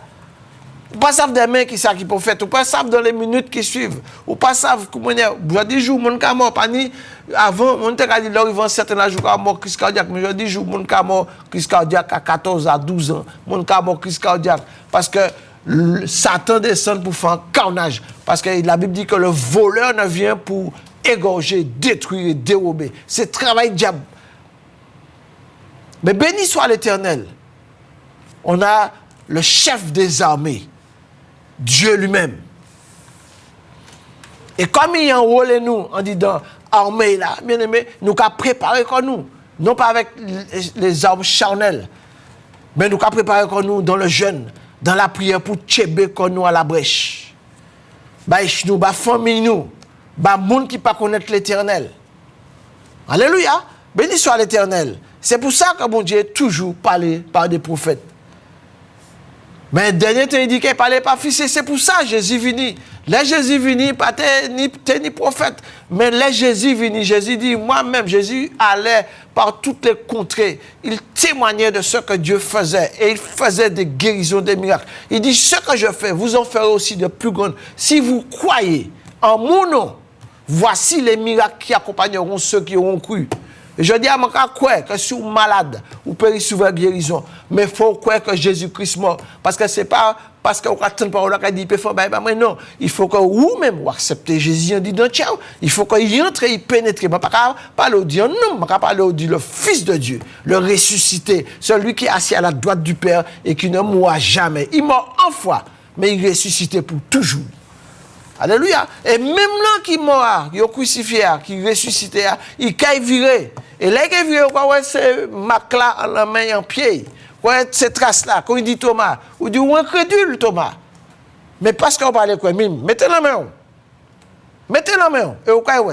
Vous ne savez pas des mains qui ça qui peuvent faire. Vous ne savez pas dans les minutes qui suivent. Vous ne savez pas comment je dis jour mon cas mort pas ni avant mon temps dit là ils vont certains jours mort crise cardiaque mais je dis jour mon cas mort crise cardiaque à 14 à 12 ans. Mon cas mort crise cardiaque parce que Satan descend pour faire un carnage parce que la Bible dit que le voleur ne vient pour égorger, détruire, dérober. C'est travail diable. Mais béni soit l'Éternel. On a le chef des armées, Dieu lui-même. Et comme il enrôle nous en disant armée là, bien aimé, nous avons préparé comme nous, non pas avec les armes charnelles, mais nous avons préparé comme nous dans le jeûne, dans la prière pour tchéber comme nous à la brèche. Bah nous, bah famille nous, bah monde qui pas connaître l'Éternel. Alléluia, béni soit l'Éternel. C'est pour ça que mon Dieu est toujours parlé par des prophètes. Mais dernier temps, il dit qu'il parlait pas fils, c'est pour ça que Jésus vini. Là, Jésus vini, pas ni prophète. Mais là, Jésus vini, Jésus dit, moi-même, Jésus allait par toutes les contrées. Il témoignait de ce que Dieu faisait. Et il faisait des guérisons, des miracles. Il dit, ce que je fais, vous en ferez aussi de plus grandes. Si vous croyez en mon nom, voici les miracles qui accompagneront ceux qui auront cru. Et je dis à mon cas, que si vous êtes malade, vous pouvez recevoir guérison. Mais il faut croire que Jésus-Christ est mort. Parce que ce n'est pas parce que vous avez une parole qui dit qu'il peut faire, mais non. Il faut que vous-même vous acceptez Jésus en disant ciao. Il faut qu'il entre, il pénètre. Je ne peux pas parler au Dieu, non. Je ne peux pas parler au Dieu, le Fils de Dieu, le ressuscité, celui qui est assis à la droite du Père et qui ne mourra jamais. Il mort une fois, mais il est ressuscité pour toujours. Alléluia. Et même là qui mort, il est crucifié, qui est ressuscité, il est viré. Et là, il est viré, c'est marque là en la main en pied. Ces traces-là, quand il dit Thomas, ou dit ou incrédule Thomas. Mais parce qu'on parle quoi, mettez la main. Mettez la main. Et au cas où.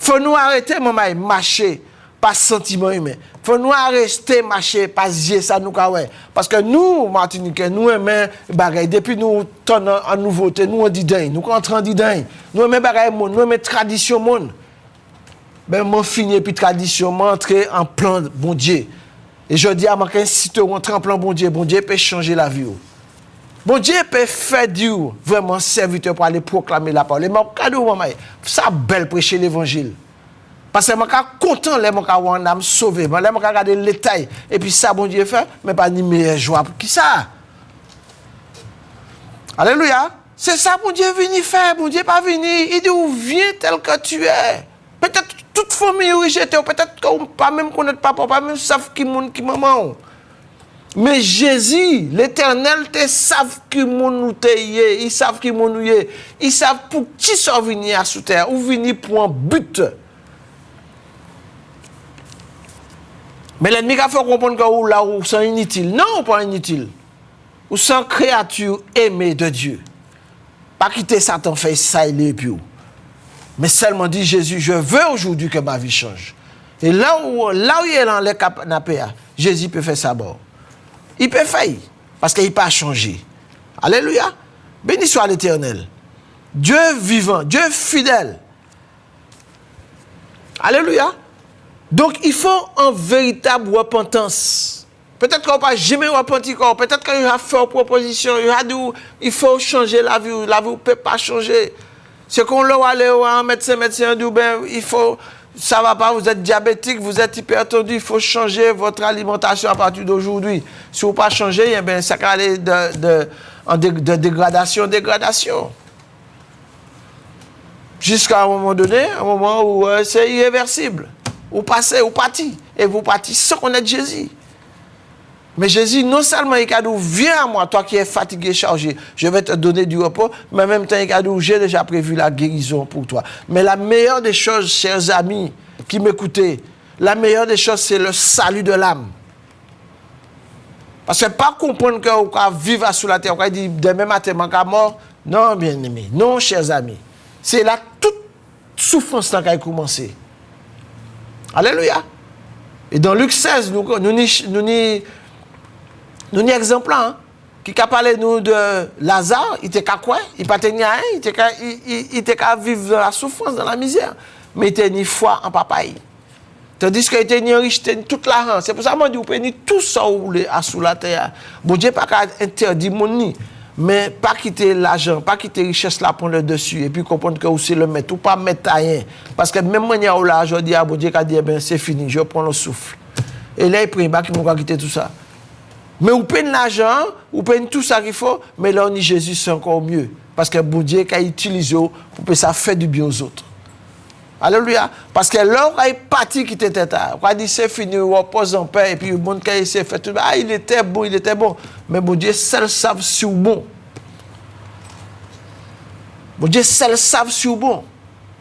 Faut nous arrêter, maman, marcher par sentiment humain. Faut nous arrêter, marcher par yeux, ça nous ouais. Parce que nous, Martiniquais, nous aimons bagaille. Depuis nous tournons en nouveauté, nous on dit dingue, nous entrons en dingue. Nous aimons bagaille, nous aimons tradition monde. Ben, moi, fini puis tradition, moi, entrer en plan bon Dieu. Et je dis à moi, si tu rentres en plan bon Dieu peut changer la vie. Bon Dieu peut faire Dieu vraiment serviteur pour aller proclamer la parole. Et mon cadeau, maman, ça belle prêcher l'évangile. Parce que je suis content de voir un âme sauvée. Je suis regarder les détails. Et puis ça, bon Dieu fait, mais pas ni meilleure joie. Qui ça? Alléluia. C'est ça, bon Dieu est venu faire. Bon Dieu n'est pas venu. Il dit, viens tel que tu es. Peut-être toute famille rejetée, peut-être qu'on pas même connaître papa, pas même savent qui monde qui maman. Mais Jésus, l'Éternel, te savent qui monde te yé, ils savent qui monde yé, ils savent pour qui sont venus à sous terre ou venus pour un but. Mais l'ennemi a fait comprendre que là où sont inutiles. Non, pas inutile. Ou sont créatures aimées de Dieu. Pas quitter Satan fait ça et les puis. Mais seulement dit Jésus, je veux aujourd'hui que ma vie change. Et là où il est dans le canapé, Jésus peut faire ça bon. Il peut faire, parce qu'il n'a pas changé. Alléluia. Béni soit l'Éternel. Dieu vivant, Dieu fidèle. Alléluia. Donc il faut une véritable repentance. Peut-être qu'on n'a pas jamais repenti, peut-être qu'il a fait une proposition, il faut changer la vie ne peut pas changer. C'est qu'on l'a allé à un médecin dit, ben, il faut, ça va pas, vous êtes diabétique, vous êtes hypertendu, il faut changer votre alimentation à partir d'aujourd'hui. Si vous ne pas changer, eh ben, ça va aller de dégradation en dégradation. Jusqu'à un moment donné, un moment où c'est irréversible. Vous passez, vous partez, et vous partez sans connaître Jésus. Mais Jésus, non seulement il a dit, viens à moi, toi qui es fatigué, chargé, je vais te donner du repos, mais en même temps, il a dit, j'ai déjà prévu la guérison pour toi. Mais la meilleure des choses, chers amis qui m'écoutez, la meilleure des choses, c'est le salut de l'âme. Parce que pas comprendre qu'on va vivre sous la terre, on va dire, demain matin, on va mort. Non, bien aimé, non, chers amis. C'est là toute souffrance qui a commencé. Alléluia. Et dans Luc 16, nous avons un exemple qui a parlé nous de Lazare, il était qu'à quoi? Il pas tenu à rien, il était qu'à vivre dans la souffrance, dans la misère. Mais il était ni foi en papaye. Tandis qu'il était ni riche, il était toute l'argent. C'est pour ça que je dis, vous prenez tout ça sous la terre. Bon Dieu pas interdit mon nid. Mais pas quitter l'argent, pas quitter la richesse là, prendre le dessus. Et puis comprendre que c'est le mettre, ou pas mettre rien. Parce que même manière où l'argent dit, bon Dieu a dit, ben, c'est fini, je prends le souffle. Et là, il prie, bah, qui m'a quitter tout ça. Mais vous payez l'argent, vous payez tout ça qu'il faut, mais là, on dit Jésus, c'est encore mieux. Parce que bon Dieu a utilisé pour que ça fait du bien aux autres. Alléluia. Parce que là, il est parti qui était tard. On a dit c'est fini, on repose en paix, et puis le monde qui s'est fait tout. Ah, il était bon. Mais bon Dieu, seul savent si ou bon. Bon Dieu, seul savent si ou bon.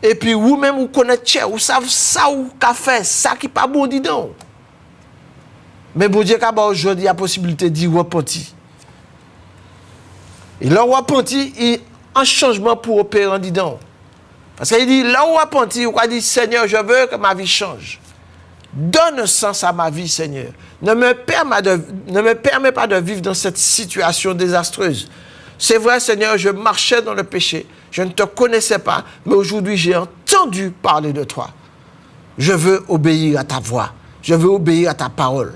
Et puis, vous-même, vous connaissez, vous savez ça ou qu'a fait, ça qui n'est pas bon, dis donc. Mais bon Dieu, aujourd'hui, il y a la possibilité d'y repentir. Et là, repentir, il y a un changement pour opérer en disant. Parce qu'il dit, là où repentir, il dit, Seigneur, je veux que ma vie change. Donne sens à ma vie, Seigneur. Ne me permets pas de vivre dans cette situation désastreuse. C'est vrai, Seigneur, je marchais dans le péché. Je ne te connaissais pas, mais aujourd'hui, j'ai entendu parler de toi. Je veux obéir à ta voix. Je veux obéir à ta parole.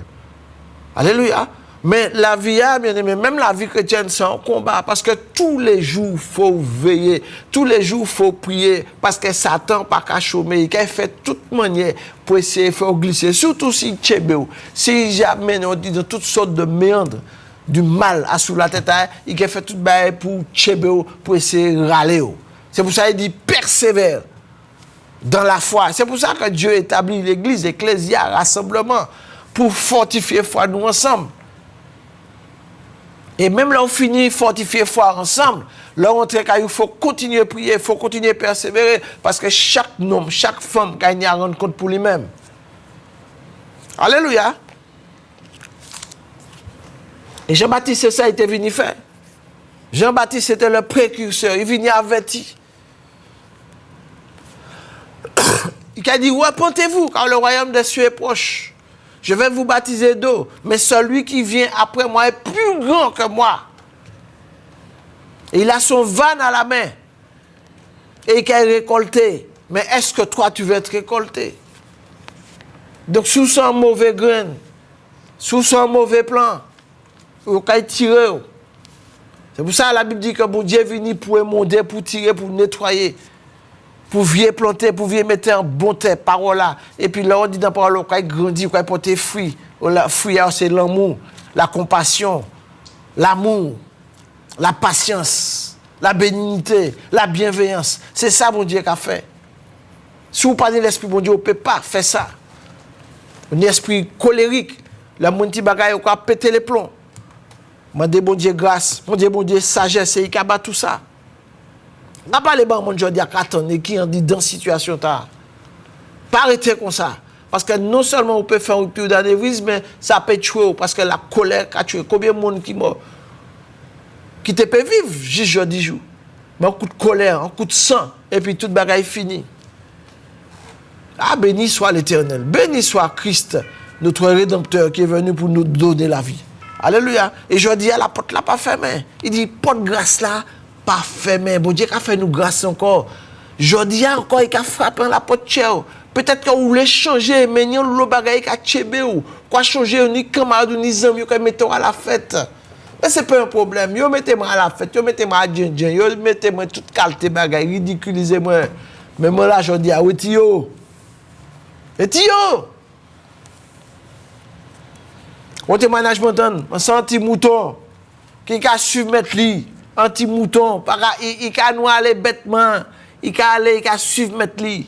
Alléluia. Mais la vie, bien aimé, même la vie chrétienne, c'est un combat. Parce que tous les jours, il faut veiller. Tous les jours, il faut prier. Parce que Satan, pas qu'à chômer, il fait toute manière pour essayer de faire glisser. Surtout si Tchébéo, si jamais on dit de toutes sortes de méandres, du mal à sous la tête, il fait tout pour Tchébéo, pour essayer de râler. C'est pour ça qu'il dit persévère dans la foi. C'est pour ça que Dieu établit l'église, ecclésia, rassemblement, pour fortifier la foi nous ensemble. Et même là, on finit fortifier la foi ensemble. Là, il faut continuer à prier, il faut continuer à persévérer. Parce que chaque homme, chaque femme gagne à rendre compte pour lui-même. Alléluia. Et Jean-Baptiste, c'est ça, il était venu faire. Jean-Baptiste, c'était le précurseur. Il venait avertir. Il a dit, repentez-vous, car le royaume des cieux est proche. Je vais vous baptiser d'eau, mais celui qui vient après moi est plus grand que moi. Et il a son van à la main. Et il est récolté. Mais est-ce que toi, tu veux être récolté? Donc, sous son mauvais grain, sous son mauvais plan, il va tirer. C'est pour ça que la Bible dit que bon Dieu est venu pour émonder, pour tirer, pour nettoyer, pour vier planter, pour vier mettre en bon terre, parole là. Et puis là, on dit dans la parole, qu'il grandit, qu'il porte fruit. Le fruit, c'est l'amour, la compassion, l'amour, la patience, la bénignité, la bienveillance. C'est ça, mon Dieu, qu'a fait. Si vous parlez de l'esprit, mon Dieu, on ne peut pas faire ça. Un esprit colérique, la monti bagaille, on peut péter les plombs. Mandez bon Dieu grâce, bon Dieu sagesse, et il a tout ça. On n'a pas les bons mon Dieu à attendre qui en dit dans situation ta. Pas arrêter comme ça. Parce que non seulement on peut faire un peu d'anévrisme, mais ça peut tuer parce que la colère a tué. Combien de monde qui mort? Qui te peut vivre juste jour 10 jours. Mais un coup de colère, un coup de sang, et puis toute bagaille fini. Ah, béni soit l'Éternel, béni soit Christ, notre Rédempteur qui est venu pour nous donner la vie. Alléluia. Et je dis à la porte là, pas fermée. Il dit, porte grâce là, pas fermée. Bon Dieu, qui a fait nous grâce encore. Je dis encore, il a frappé la porte chère. Peut-être que vous voulez changer, mais il y a le bagage qui a tchébé ou. Quoi changer, ni camarade, ni amis, qui mettez à la fête. Mais ce n'est pas un problème. Vous mettez-moi à la fête, vous mettez-moi à djendjen, vous mettez-moi toute qualité bagage, ridiculisez-moi. Mais moi là, je dis, ah oui, tio. Et tio. On te management on sent anti-mouton qui a su mettre lui anti-mouton il a noir les bêtement il a suivre mettre lui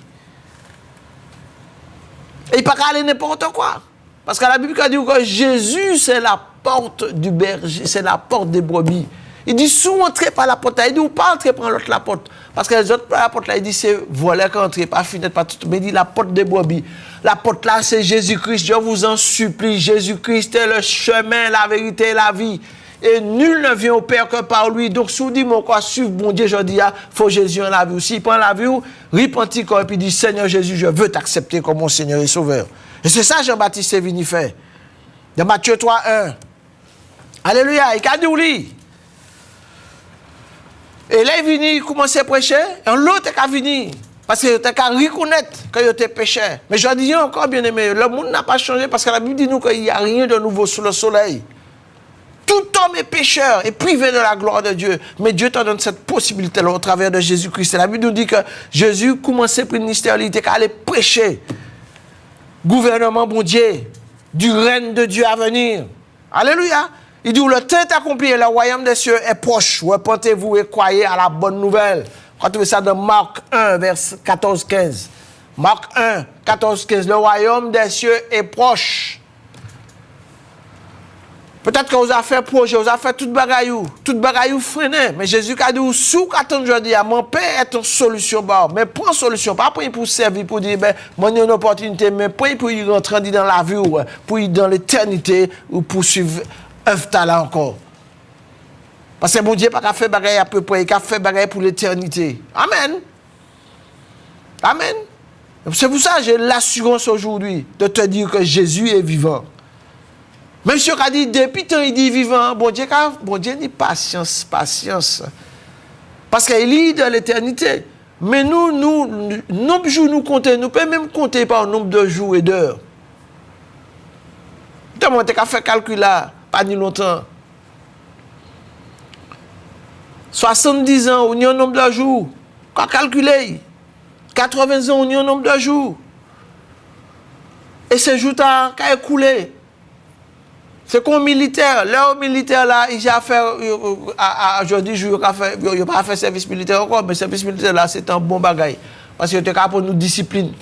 et il pas aller n'importe quoi parce que la Bible dit que Jésus c'est la porte du berger, c'est la porte des brebis. Il dit si vous entrez par la porte là, il dit ou pas entrer par l'autre la porte parce que les autres par la porte là il dit c'est voler qui entrer pas fenêtre pas tout mais il dit la porte des brebis. La porte là, c'est Jésus-Christ. Je vous en supplie. Jésus-Christ est le chemin, la vérité et la vie. Et nul ne vient au Père que par lui. Donc, si vous dites, mon quoi, suivre mon Dieu, je dis, il faut Jésus en la vie. S'il prend la vie, repentit et puis dit, Seigneur Jésus, je veux t'accepter comme mon Seigneur et Sauveur. Et c'est ça Jean-Baptiste est venu faire. Dans Matthieu 3, 1. Alléluia. Il a dit, oui. Et là, il est venu, il commence à prêcher. Et l'autre est venu. Parce que tu as reconnaître que tu es pécheur. Mais je dis encore, bien aimé, le monde n'a pas changé parce que la Bible dit nous qu'il n'y a rien de nouveau sous le soleil. Tout homme est pécheur et privé de la gloire de Dieu. Mais Dieu te donne cette possibilité-là au travers de Jésus-Christ. Et la Bible nous dit que Jésus commençait pour le ministère, il était qu'à aller prêcher. Gouvernement bon Dieu, du règne de Dieu à venir. Alléluia. Il dit, le temps est accompli et le royaume des cieux est proche. Repentez-vous et croyez à la bonne nouvelle. On va trouver ça dans Marc 1, verset 14-15. Marc 1, 14-15. Le royaume des cieux est proche. Peut-être que vous avez fait projet, vous avez fait toute bagaille freiné. Mais Jésus a dit, si vous attendez aujourd'hui, mon Père est une solution. Mais pas une solution, pas pour servir, pour dire, moi j'ai une opportunité, mais pas pour y rentrer dans la vie, pour y dans l'éternité, ou pour suivre un talent encore. Parce que mon Dieu n'a pas fait bagaille à peu près, il a fait bagaille pour l'éternité. Amen. Amen. C'est pour ça que j'ai l'assurance aujourd'hui de te dire que Jésus est vivant. Même si on a dit, depuis tant il dit vivant, bon Dieu dit patience. Parce qu'il est de l'éternité. Mais nous, nombre de jours nous comptons, nous pouvons même compter par nombre de jours et d'heures. Tu as fait calcul là, pas ni longtemps. 70 ans, on y a un nombre de jours. Quand calculer, 80 ans, on y a un nombre de jours. Et ces jours ont écoulé. C'est comme militaire. Là, au militaire, là, il a fait, aujourd'hui, il n'a pas fait service militaire encore, mais service militaire, là, c'est un bon bagage. Parce que c'est pour nous discipline.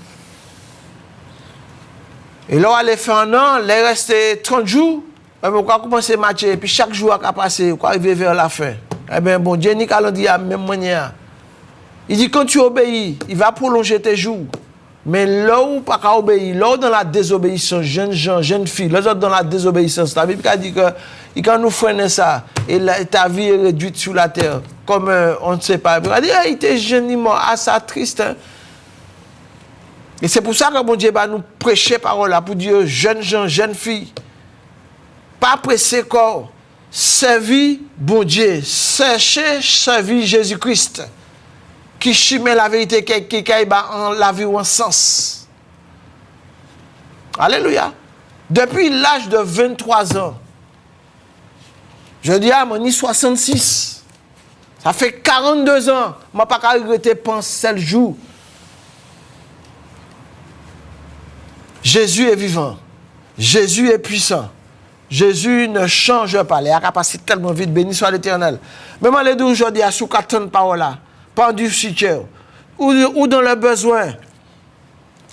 Et là, on a fait un an, il est resté 30 jours, on a commencé à matcher, et puis chaque jour a passé, on arrive vers la fin. Eh bien, bon, Dieu n'y calendrier à la même manière. Il dit, quand tu obéis, il va prolonger tes jours. Mais là où pas qu'à obéir, là où dans la désobéissance, jeunes gens, jeunes filles, les autres dans la désobéissance, la Bible a dit que quand nous freinons ça, et ta vie est réduite sur la terre, comme on ne sait pas. Il a dit, il était jeune, il mort, ah ça triste. Hein? Et c'est pour ça que bon Dieu va nous prêcher parole là pour dire jeunes gens, jeunes filles, pas presser corps, servir bon Dieu, chercher servir Jésus-Christ, qui chimait la vérité, qui en la vie ou en sens. Alléluia. Depuis l'âge de 23 ans, je dis à mon 66, ça fait 42 ans, je n'ai pas regretté penser le jour. Jésus est vivant. Jésus est puissant. Jésus ne change pas. Il a passé tellement vite. Béni soit l'Éternel. Même les deux aujourd'hui, à sous 4 paroles là, pendu sur cœur, ou dans le besoin.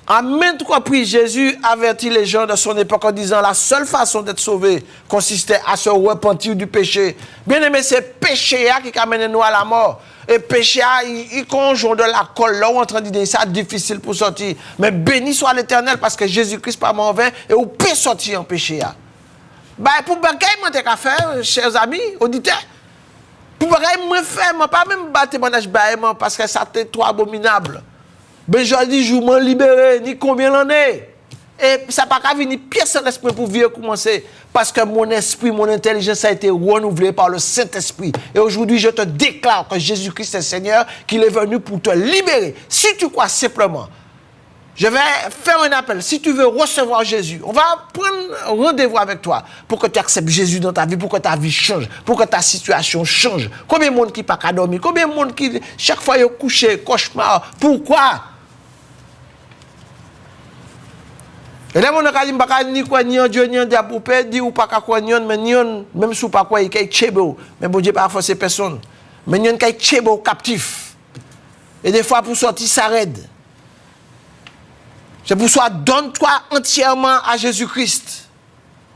À maintes reprises, Jésus avertit les gens de son époque en disant la seule façon d'être sauvé consistait à se repentir du péché. Bien aimé, c'est péché qui amène nous à la mort. Et péché, il conjoint de la colle. Là, on est en train de dire ça, difficile pour sortir. Mais béni soit l'Éternel parce que Jésus-Christ pas mauvais et on peut sortir en péché. Bah, pour bagaille, moi, t'es qu'à faire, chers amis, auditeurs. Pour bagaille, moi, faire, moi, pas même battre mon âge parce que ça t'est trop abominable. Ben, je dis, je m'en libéré, ni combien l'en est. Et ça n'a pas venir pièce en esprit pour vivre commencer. Parce que mon esprit, mon intelligence a été renouvelée par le Saint-Esprit. Et aujourd'hui, je te déclare que Jésus-Christ est Seigneur, qu'il est venu pour te libérer. Si tu crois simplement, je vais faire un appel. Si tu veux recevoir Jésus, on va prendre rendez-vous avec toi pour que tu acceptes Jésus dans ta vie, pour que ta vie change, pour que ta situation change. Combien de monde qui n'a pas dormir? Combien de monde qui, chaque fois, est couché, cauchemar? Pourquoi? Et là, on a dit, ni quoi, ni en Dieu, ni en diable, pour perdre, dit ou pas quoi, ni en, mais ni en, même si pas quoi, il y a tchebo. Mais bon Dieu, pas forcer personne. Mais ni en, il y a tchebo captif. Et des fois, pour sortir, ça raide. C'est pour ça, donne-toi entièrement à Jésus-Christ.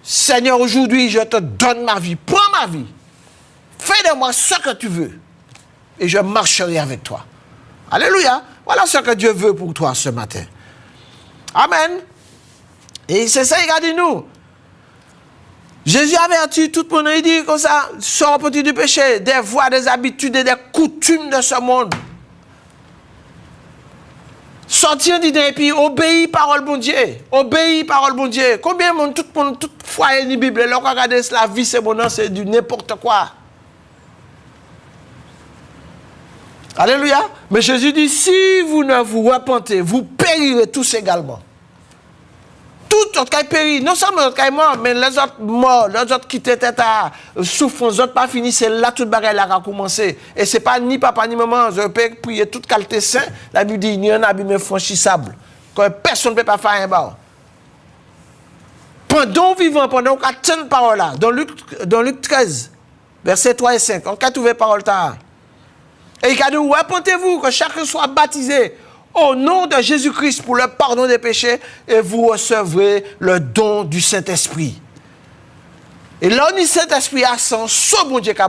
Seigneur, aujourd'hui, je te donne ma vie. Prends ma vie. Fais de moi ce que tu veux. Et je marcherai avec toi. Alléluia. Voilà ce que Dieu veut pour toi ce matin. Amen. Et c'est ça, il a dit nous. Jésus avertit tout le monde, il dit comme ça, sors petit du péché, des voies, des habitudes et des coutumes de ce monde. Sortir d'idée et puis obéis parole bon Dieu. Obéis parole bon Dieu. Combien de monde, tout foyer ni Bible, là, regardez la vie, c'est bon, c'est du n'importe quoi. Alléluia. Mais Jésus dit, si vous ne vous repentez, vous périrez tous également. Tout autre qui périt, non seulement l'autre qui est mort, mais les autres morts, les autres qui étaient à souffrance, les autres pas fini, c'est là toute bagaille là qui a commencé. Et c'est pas ni papa ni maman, je peux prier toute qualité saint, la Bible dit, il y a un abîme infranchissable, que personne ne peut pas faire un bar. Pendant vivant, pendant qu'on attend une parole là, dans Luc 13, versets 3 et 5, on a trouvé parole là. Et il a dit, repentez-vous, que chacun soit baptisé au nom de Jésus-Christ pour le pardon des péchés et vous recevrez le don du Saint-Esprit. Et là, le Saint-Esprit a son bon Dieu qui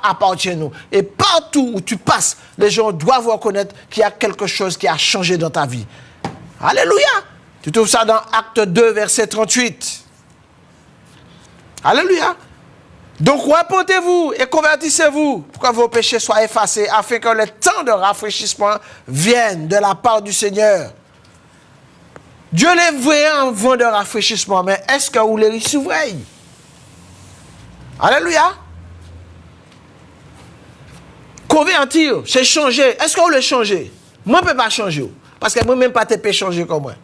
appartient à nous. Et partout où tu passes, les gens doivent reconnaître qu'il y a quelque chose qui a changé dans ta vie. Alléluia! Tu trouves ça dans Acte 2, verset 38. Alléluia! Donc, repentez-vous et convertissez-vous pour que vos péchés soient effacés, afin que le temps de rafraîchissement vienne de la part du Seigneur. Dieu les voyait en vent de rafraîchissement, mais est-ce que vous les recevez? Alléluia. Convertir, c'est changer. Est-ce que vous les changez? Moi, je ne peux pas changer. Parce que moi-même, pas te peux changer comme moi.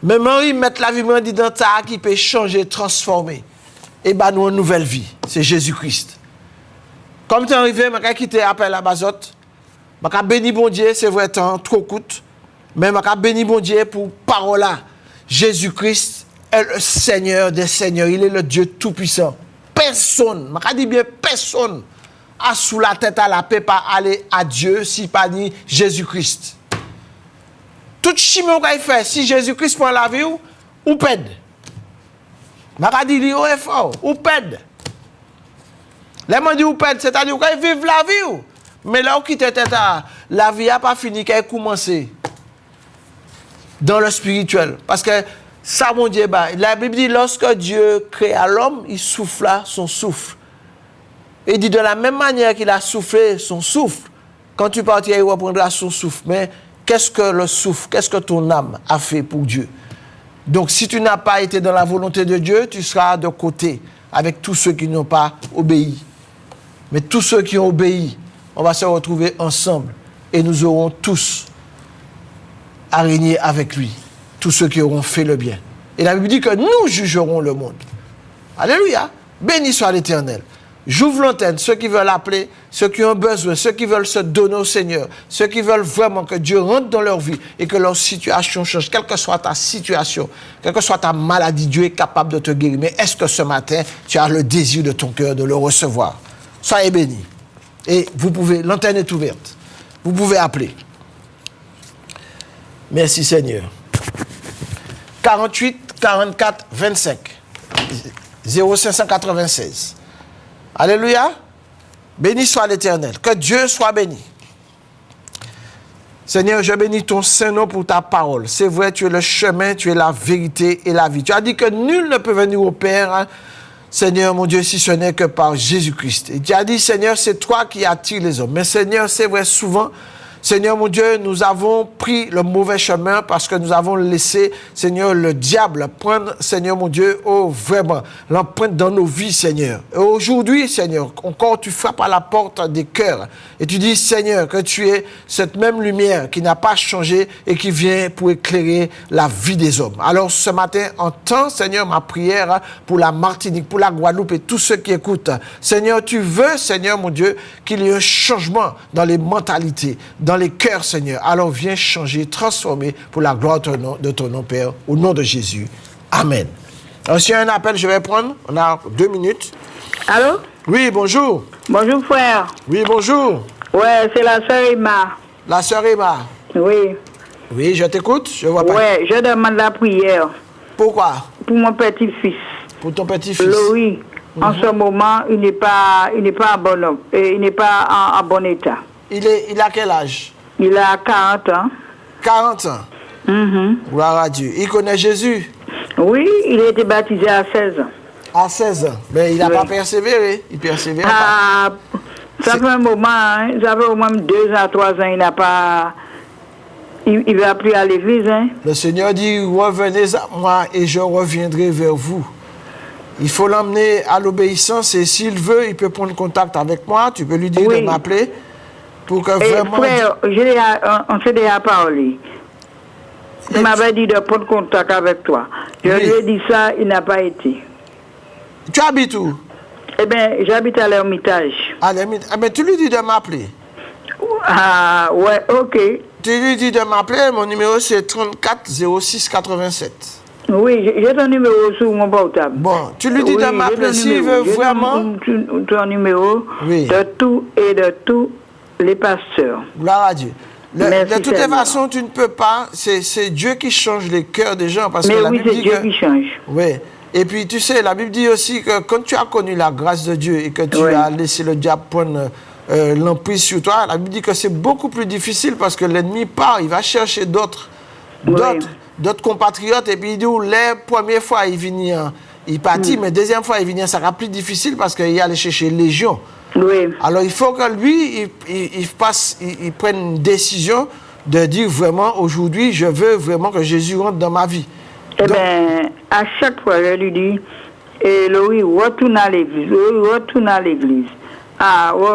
Mais Marie, mettre la vie dans ta qui peut changer, transformer. Et bien, nous, une nouvelle vie. C'est Jésus-Christ. Comme tu es arrivé, je vais quitter l'appel à Bazote. Je vais bénir bon Dieu, c'est vrai, temps, trop coûte. Mais je vais bénir bon Dieu pour parole là. Jésus-Christ est le Seigneur des Seigneurs. Il est le Dieu Tout-Puissant. Personne, je dis bien personne, a sous la tête à la paix pas aller à Dieu si pas ni Jésus-Christ. Tout chimio qu'il fait, si Jésus-Christ prend la vie, ou pède. Je dis, il est fort, ou pède. Les gens disent, ou pède, c'est-à-dire qu'il vive la vie. Mais là où quitte tête, la vie n'a pas fini, qu'elle a commencé dans le spirituel. Parce que ça, mon Dieu, la Bible dit, lorsque Dieu créa l'homme, il souffla son souffle. Il dit, de la même manière qu'il a soufflé son souffle, quand tu partiras, il reprendra son souffle. Mais qu'est-ce que le souffle, qu'est-ce que ton âme a fait pour Dieu. Donc, si tu n'as pas été dans la volonté de Dieu, tu seras de côté avec tous ceux qui n'ont pas obéi. Mais tous ceux qui ont obéi, on va se retrouver ensemble et nous aurons tous à régner avec lui. Tous ceux qui auront fait le bien. Et la Bible dit que nous jugerons le monde. Alléluia. Béni soit l'Éternel. J'ouvre l'antenne, ceux qui veulent appeler, ceux qui ont besoin, ceux qui veulent se donner au Seigneur, ceux qui veulent vraiment que Dieu rentre dans leur vie et que leur situation change, quelle que soit ta situation, quelle que soit ta maladie, Dieu est capable de te guérir. Mais est-ce que ce matin, tu as le désir de ton cœur de le recevoir? Soyez bénis. Et vous pouvez, l'antenne est ouverte. Vous pouvez appeler. Merci Seigneur. 48 44 25 0596. Alléluia. Béni soit l'Éternel. Que Dieu soit béni. Seigneur, je bénis ton Saint-Nom pour ta parole. C'est vrai, tu es le chemin, tu es la vérité et la vie. Tu as dit que nul ne peut venir au Père, hein, Seigneur, mon Dieu, si ce n'est que par Jésus-Christ. Et tu as dit, Seigneur, c'est toi qui attires les hommes. Mais Seigneur, c'est vrai, souvent, Seigneur, mon Dieu, nous avons pris le mauvais chemin parce que nous avons laissé, Seigneur, le diable prendre, Seigneur, mon Dieu, vraiment, l'empreinte dans nos vies, Seigneur. Et aujourd'hui, Seigneur, encore tu frappes à la porte des cœurs et tu dis, Seigneur, que tu es cette même lumière qui n'a pas changé et qui vient pour éclairer la vie des hommes. Alors, ce matin, entends, Seigneur, ma prière pour la Martinique, pour la Guadeloupe et tous ceux qui écoutent. Seigneur, tu veux, Seigneur, mon Dieu, qu'il y ait un changement dans les mentalités, dans les cœurs, Seigneur. Alors viens changer, transformer pour la gloire de ton nom, Père, au nom de Jésus. Amen. Alors, s'il y a un appel, je vais prendre. On a 2 minutes. Allô? Oui, bonjour. Bonjour, frère. Oui, bonjour. Ouais, c'est la sœur Emma. La sœur Emma. Oui. Oui, je t'écoute. Je vois pas. Ouais, je demande la prière. Pourquoi? Pour mon petit-fils. Pour ton petit-fils. Louis. En ce moment, il n'est pas en bon homme. Il n'est pas en bon état. Il a quel âge? Il a 40 ans. 40 ans. Gloire à Dieu. Il connaît Jésus? Oui, il a été baptisé à 16 ans. À 16 ans. Mais il n'a pas persévéré. Il persévère pas. Ça fait un moment, hein, ça fait au moins 2 à 3 ans, il n'a pas... Il ne va plus à l'église. Hein. Le Seigneur dit, revenez à moi et je reviendrai vers vous. Il faut l'emmener à l'obéissance et s'il veut, il peut prendre contact avec moi. Tu peux lui dire de m'appeler pour que vraiment... Frère, on s'est déjà parlé. Il m'avait dit de prendre contact avec toi. Je lui ai dit ça, il n'a pas été. Tu habites où? Eh bien, j'habite à l'Ermitage. À l'Ermitage. Mais tu lui dis de m'appeler. Ah, ouais, ok. Tu lui dis de m'appeler, mon numéro c'est 34 06 87. Oui, j'ai ton numéro sur mon portable. Bon, tu lui dis de m'appeler s'il veut vraiment. Ton numéro de tout et de tous les pasteurs. Gloire à Dieu. De toutes les façons, tu ne peux pas. C'est Dieu qui change les cœurs des gens. Parce que la Bible c'est Dieu qui change. Oui. Et puis, tu sais, la Bible dit aussi que quand tu as connu la grâce de Dieu et que tu as laissé le diable prendre l'emprise sur toi, la Bible dit que c'est beaucoup plus difficile parce que l'ennemi part, il va chercher d'autres compatriotes et puis il dit, les premières fois, il partit, mais deuxième fois, il vient, ça sera plus difficile parce qu'il allait chercher légion. Oui. Alors, il faut que lui, il prenne une décision de dire vraiment, aujourd'hui, je veux vraiment que Jésus rentre dans ma vie. Eh bien, à chaque fois, je lui dis, Louis, retourne à l'église. Ah, ouais,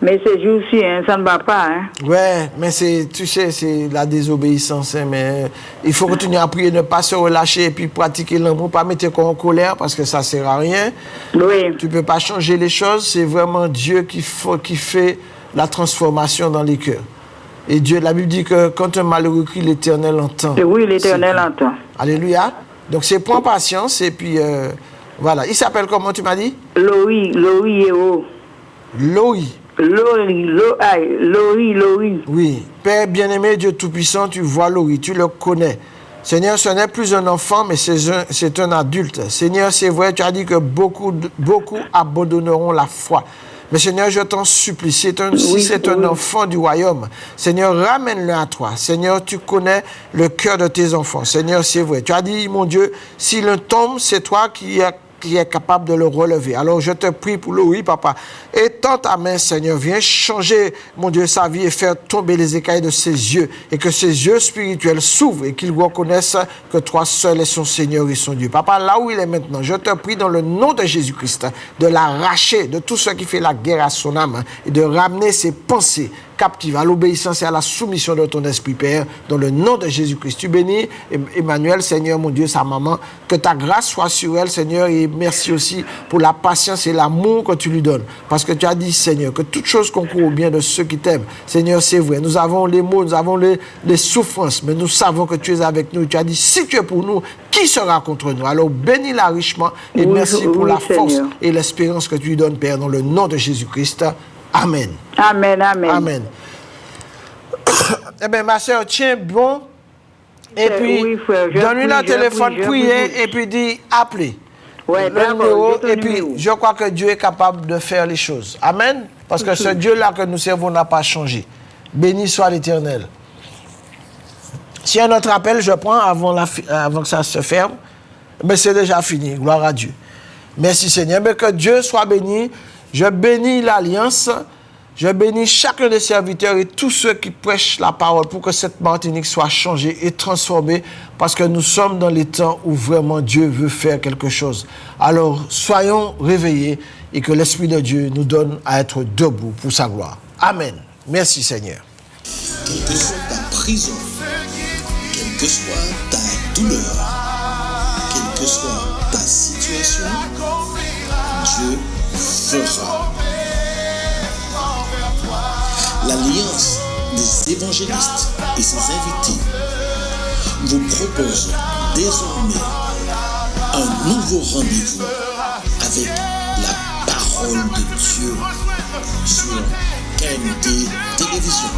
mais ces jours-ci, hein, ça ne va pas. Hein. Ouais, mais tu sais, c'est la désobéissance. Hein, mais il faut continuer à prier, ne pas se relâcher et puis pratiquer l'amour, pas mettre qu'on en colère parce que ça ne sert à rien. Oui. Tu ne peux pas changer les choses. C'est vraiment Dieu qui fait la transformation dans les cœurs. Et Dieu, la Bible dit que quand un malheureux crie, l'Éternel entend. Oui, l'Éternel entend. Alléluia. Donc c'est prendre patience et puis voilà. Il s'appelle comment tu m'as dit? Louis. Oui. Père bien-aimé, Dieu Tout-Puissant, tu vois Louis, tu le connais. Seigneur, ce n'est plus un enfant, mais c'est un adulte. Seigneur, c'est vrai, tu as dit que beaucoup abandonneront la foi. Mais Seigneur, je t'en supplie, si c'est un enfant du royaume, Seigneur, ramène-le à toi. Seigneur, tu connais le cœur de tes enfants. Seigneur, c'est vrai. Tu as dit, mon Dieu, si l'un tombe, c'est toi qui qui est capable de le relever. Alors je te prie pour Louis, papa. Étends ta main, Seigneur. Viens changer, mon Dieu, sa vie et faire tomber les écailles de ses yeux. Et que ses yeux spirituels s'ouvrent et qu'il reconnaisse que toi seul es son Seigneur et son Dieu. Papa, là où il est maintenant, je te prie dans le nom de Jésus-Christ de l'arracher de tout ce qui fait la guerre à son âme et de ramener ses pensées captive à l'obéissance et à la soumission de ton Esprit, Père, dans le nom de Jésus-Christ. Tu bénis Emmanuel, Seigneur, mon Dieu, sa maman, que ta grâce soit sur elle, Seigneur, et merci aussi pour la patience et l'amour que tu lui donnes, parce que tu as dit, Seigneur, que toute chose concourt au bien de ceux qui t'aiment. Seigneur, c'est vrai, nous avons les maux, nous avons les souffrances, mais nous savons que tu es avec nous. Tu as dit, si tu es pour nous, qui sera contre nous? Alors, bénis-la richement et merci pour la force Seigneur. et l'espérance que tu lui donnes, Père, dans le nom de Jésus-Christ. Amen. Amen, amen. Amen. Eh bien, ma soeur, tiens bon. Et puis, oui, frère, donne-lui le téléphone, je priez, prie. et puis dis, appelez. Ouais, Le d'accord, numéro, j'ai ton et puis, numéro. je crois que Dieu est capable de faire les choses. Amen. Parce que ce Dieu-là que nous servons n'a pas changé. Béni soit l'Éternel. S'il y a un autre appel, je prends avant que ça se ferme. Mais c'est déjà fini. Gloire à Dieu. Merci Seigneur. Mais que Dieu soit béni. Je bénis l'Alliance. Je bénis chacun des serviteurs et tous ceux qui prêchent la parole pour que cette Martinique soit changée et transformée parce que nous sommes dans les temps où vraiment Dieu veut faire quelque chose. Alors, soyons réveillés et que l'Esprit de Dieu nous donne à être debout pour sa gloire. Amen. Merci Seigneur. Quelle que soit ta prison, quelle que soit ta douleur, quelle que soit ta situation, Dieu fera. L'Alliance des évangélistes et ses invités vous propose désormais un nouveau rendez-vous avec la parole de Dieu sur KMT Télévision.